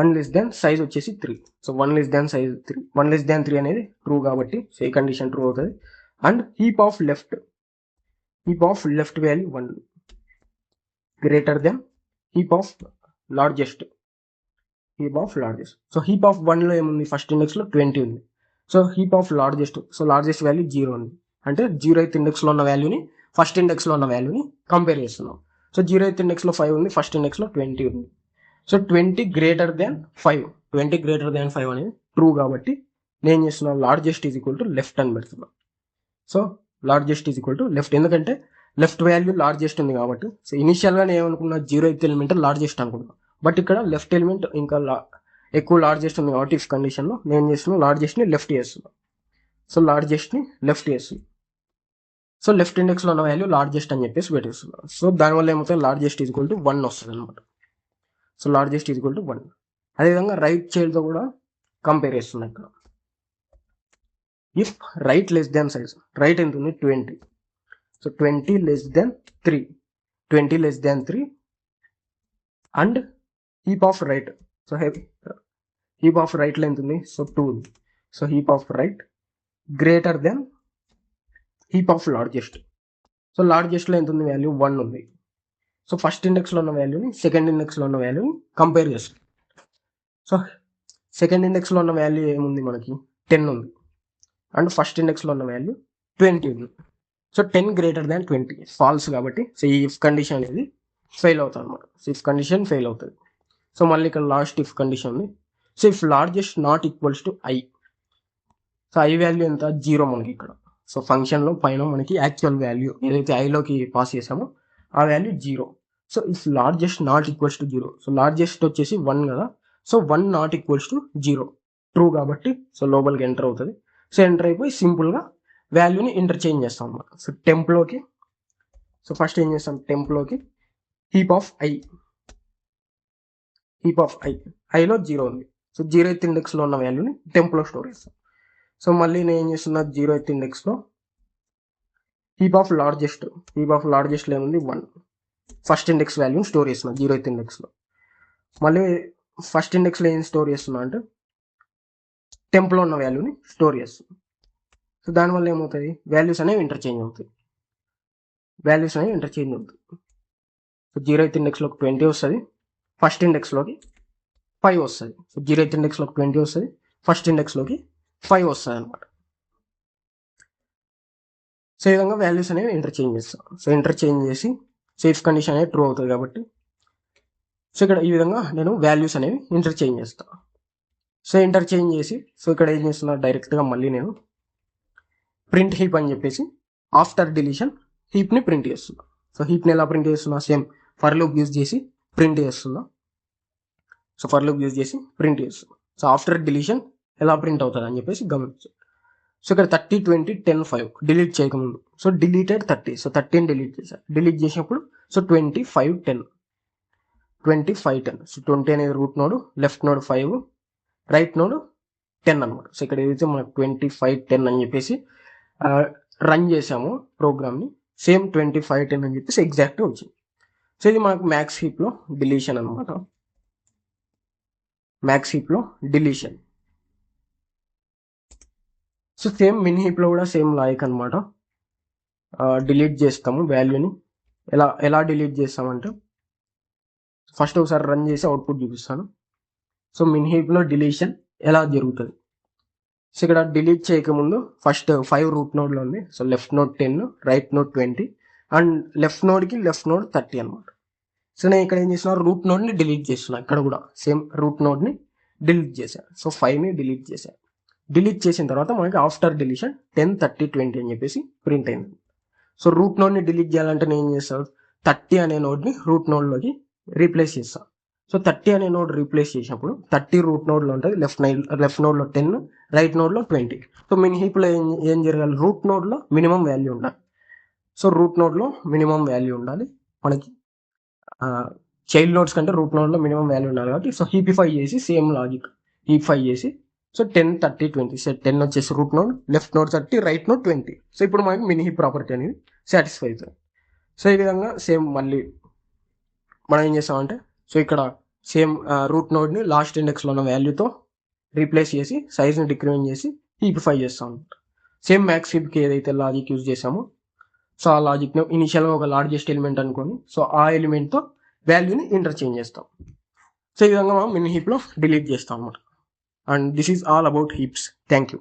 1 less than size వచ్చేసి 3. So 1 less than size 3, 1 less than 3 అనేది ట్రూ కాబట్టి సో ఈ కండిషన్ ట్రూ అవుతుంది. And heap of left value 1 greater than heap of largest. So heap of 1లో ఏముంది, ఫస్ట్ ఇండెక్స్లో 20 ఉంది. So heap of largest, so largest value 0 ఉంది. అంటే 0th ఇండెక్స్లో ఉన్న వాల్యూని ఫస్ట్ ఇండెక్స్లో ఉన్న వాల్యూని కంపేర్ చేస్తున్నాం. సో 0th ఇండెక్స్లో 5 ఉంది, ఫస్ట్ ఇండెక్స్లో 20 ఉంది. సో 20 గ్రేటర్ దాన్ 5 అనేది ట్రూ కాబట్టి నేను చేస్తున్నాను largest is equal to left అని పెడుతున్నాను. So largest is equal to left, ఎందుకంటే లెఫ్ట్ వాల్యూ లార్జెస్ట్ ఉంది కాబట్టి. సో ఇనిషియల్గా నేను ఏమనుకున్నా 0th ఎలిమెంట్ లార్జెస్ట్ అనుకున్నాను, బట్ ఇక్కడ లెఫ్ట్ ఎలిమెంట్ ఇంకా ఎక్కువ లార్జెస్ట్ ఉంది కాబట్టి ఇఫ్ కండిషన్లో నేను చేస్తున్నాను లార్జెస్ట్ని లెఫ్ట్ చేస్తున్నాను. సో లార్జెస్ట్ని లెఫ్ట్ చేస్తున్నాను. సో లెఫ్ట్ ఇండెక్స్లో ఉన్న వాల్యూ లార్జెస్ట్ అని చెప్పేసి పెట్టేస్తున్నాను. సో దానివల్ల ఏమవుతుంది, లార్జెస్ట్ ఈజ్ ఈక్వల్ టు 1 వస్తుంది అనమాట. So largest is equal to 1. అదేవిధంగా రైట్ చైల్డ్తో కూడా కంపేర్ చేస్తున్నాను ఇక్కడ. If right less than size, right ఎంత ఉంది 20. So 20 less than 3 and heap of right. So heap of రైట్లో ఎంత ఉంది, సో 2 ఉంది. So heap of right greater than heap of largest. So లార్జెస్ట్లో ఎంత ఉంది, వాల్యూ 1 ఉంది. సో ఫస్ట్ ఇండెక్స్లో ఉన్న వాల్యూని సెకండ్ ఇండెక్స్లో ఉన్న వాల్యూని కంపేర్ చేస్తాం. సో సెకండ్ ఇండెక్స్లో ఉన్న వాల్యూ ఏముంది మనకి 10 ఉంది. అండ్ ఫస్ట్ ఇండెక్స్లో ఉన్న వాల్యూ 20 ఉంది. సో 10 గ్రేటర్ దాన్ 20 ఫాల్స్ కాబట్టి సో ఈ ఇఫ్ కండిషన్ అనేది ఫెయిల్ అవుతుంది అనమాట. సో ఇఫ్ కండిషన్ ఫెయిల్ అవుతుంది. సో మళ్ళీ ఇక్కడ లాస్ట్ ఇఫ్ కండిషన్ ఉంది. So if largest not equals to I. So I value ఎంత, 0 మనకి ఇక్కడ. సో ఫంక్షన్లో పైన మనకి యాక్చువల్ వాల్యూ ఏదైతే ఐలోకి పాస్ చేసామో ఆ value 0. So if largest not equals to 0, so largest వచ్చేసి 1 కదా. So 1 not equals to 0 true కాబట్టి సో లోపలికి ఎంటర్ అవుతుంది. సో ఎంటర్ అయిపోయి సింపుల్గా వాల్యూని ఇంటర్చేంజ్ చేస్తాం అన్నమాట. సో టెంప్లోకి, సో ఫస్ట్ ఏం చేస్తాం, టెంప్లోకి హీప్ ఆఫ్ ఐలో 0 ఉంది. సో 0th ఇండెక్స్లో ఉన్న వాల్యూని టెంప్లో స్టోర్ చేస్తాం. సో మళ్ళీ నేను ఏం చేస్తున్నా, 0th ఇండెక్స్లో హీప్ ఆఫ్ లార్జెస్ట్లో ఏముంది 1, ఫస్ట్ ఇండెక్స్ వాల్యూని స్టోర్ చేస్తున్నా 0th ఇండెక్స్లో. మళ్ళీ ఫస్ట్ ఇండెక్స్లో ఏం స్టోర్ చేస్తున్నా అంటే టెంప్లో ఉన్న వాల్యూని స్టోర్ చేస్తున్నాం. సో దానివల్ల ఏమవుతుంది, వాల్యూస్ అనేవి ఇంటర్చేంజ్ అవుతాయి. సో 0th ఇండెక్స్లోకి 20 వస్తుంది, ఫస్ట్ ఇండెక్స్లోకి 5 వస్తుంది. సో 0th ఇండెక్స్లోకి 20 వస్తుంది, ఫస్ట్ ఇండెక్స్లోకి 5 వస్తుంది అనమాట. సో ఈ విధంగా వాల్యూస్ అనేవి ఇంటర్చేంజ్ చేస్తాం. సో ఇంటర్చేంజ్ చేసి సేఫ్ కండిషన్ అనేది ట్రూ అవుతుంది కాబట్టి సో ఇక్కడ ఈ విధంగా నేను వాల్యూస్ అనేవి ఇంటర్చేంజ్ చేస్తాను. సో ఇంటర్చేంజ్ చేసి సో ఇక్కడ ఏం చేస్తున్నా, డైరెక్ట్గా మళ్ళీ నేను ప్రింట్ హీప్ అని చెప్పేసి ఆఫ్టర్ డిలీషన్ హీప్ని ప్రింట్ చేస్తున్నా. సో హీప్ని ఎలా ప్రింట్ చేస్తున్నా, సేమ్ ఫర్ లూప్ యూజ్ చేసి ప్రింట్ చేస్తున్నా. సో ఆఫ్టర్ డిలీషన్ ఎలా ప్రింట్ అవుతుంది అని చెప్పేసి గమనించు. సో ఇక్కడ 30, 20, 10, 5 డిలీట్ చేయకముందు సో డిలీటెడ్ 30. సో 30ని డిలీట్ చేశాను. డిలీట్ చేసినప్పుడు సో 25, 10. సో 20 అనేది root node, left node 5, right node 10 అనమాట. సో ఇక్కడ ఏదైతే మనకు 25, 10 అని చెప్పేసి రన్ చేసామో ప్రోగ్రామ్ని, సేమ్ 25, 10 అని చెప్పేసి ఎగ్జాక్ట్గా వచ్చింది. సో ఇది మనకు మ్యాక్స్ హీప్లో డిలీషన్ అనమాట. సో సేమ్ మిన్ హీప్లో కూడా సేమ్ లాజిక్ అనమాట. డిలీట్ చేస్తాము వాల్యూని. ఎలా డిలీట్ చేస్తామంటే ఫస్ట్ ఒకసారి రన్ చేసి అవుట్పుట్ చూపిస్తాను. సో మిన్ హీప్లో డిలీషన్ ఎలా జరుగుతుంది. సో ఇక్కడ డిలీట్ చేయకముందు ఫస్ట్ 5 రూట్ నోడ్లో ఉంది. So left node 10, right node 20 and left node 30 అనమాట. సో నేను ఇక్కడ ఏం చేస్తున్నా, రూట్ నోడ్ని డిలీట్ చేస్తున్నా. ఇక్కడ కూడా సేమ్ రూట్ నోడ్ని డిలీట్ చేశాను. సో 5ని డిలీట్ చేశాను. డిలీట్ చేసిన తర్వాత మనకి ఆఫ్టర్ డిలీషన్ 10, 30, 20 అని చెప్పేసి ప్రింట్ అయింది. సో రూట్ నోడ్ని డిలీట్ చేయాలంటే నేను ఏం చేస్తాను, 30 అనే నోడ్ని రూట్ నోడ్లోకి రీప్లేస్ చేస్తాను. సో 30 అనే నోడ్ రీప్లేస్ చేసినప్పుడు 30 రూట్ నోడ్లో ఉంటుంది, లెఫ్ట్ నోడ్లో 10, రైట్ నోడ్లో 20. సో మిన్ హీప్లో ఏం జరగాలి, రూట్ నోడ్లో మినిమం వాల్యూ ఉండాలి. సో రూట్ నోడ్లో మినిమం వాల్యూ ఉండాలి మనకి. చైల్డ్ నోడ్స్ కంటే రూట్ నోడ్లో మినిమం వాల్యూ ఉండాలి కాబట్టి సో హీపిఫై చేసి సేమ్ లాజిక్ హీపిఫై చేసి సో 10, 30, 20. సో 10 వచ్చేసి route node, left node 30, right node 20. So ఇప్పుడు మనకి మినీ హీప్ ప్రాపర్టీ అనేది సాటిస్ఫై అవుతుంది. సో ఈ విధంగా సేమ్ మళ్ళీ మనం ఏం చేస్తామంటే సో ఇక్కడ సేమ్ రూట్ నోడ్ని లాస్ట్ ఇండెక్స్లో ఉన్న వాల్యూతో రీప్లేస్ చేసి సైజ్ని డిక్రిమెంట్ చేసి హీపిఫై చేస్తాం అనమాట. సేమ్ మ్యాక్స్ హీప్కి ఏదైతే లాజిక్ యూజ్ చేసామో సో ఆ లాజిక్ని ఇనిషియల్గా ఒక లార్జెస్ట్ ఎలిమెంట్ అనుకొని సో ఆ ఎలిమెంట్తో వాల్యూని ఇంటర్చేంజ్ చేస్తాం. సో ఈ విధంగా మనం మినీ హీప్లో డిలీట్ చేస్తాం అనమాట. And this is all about heaps. Thank you.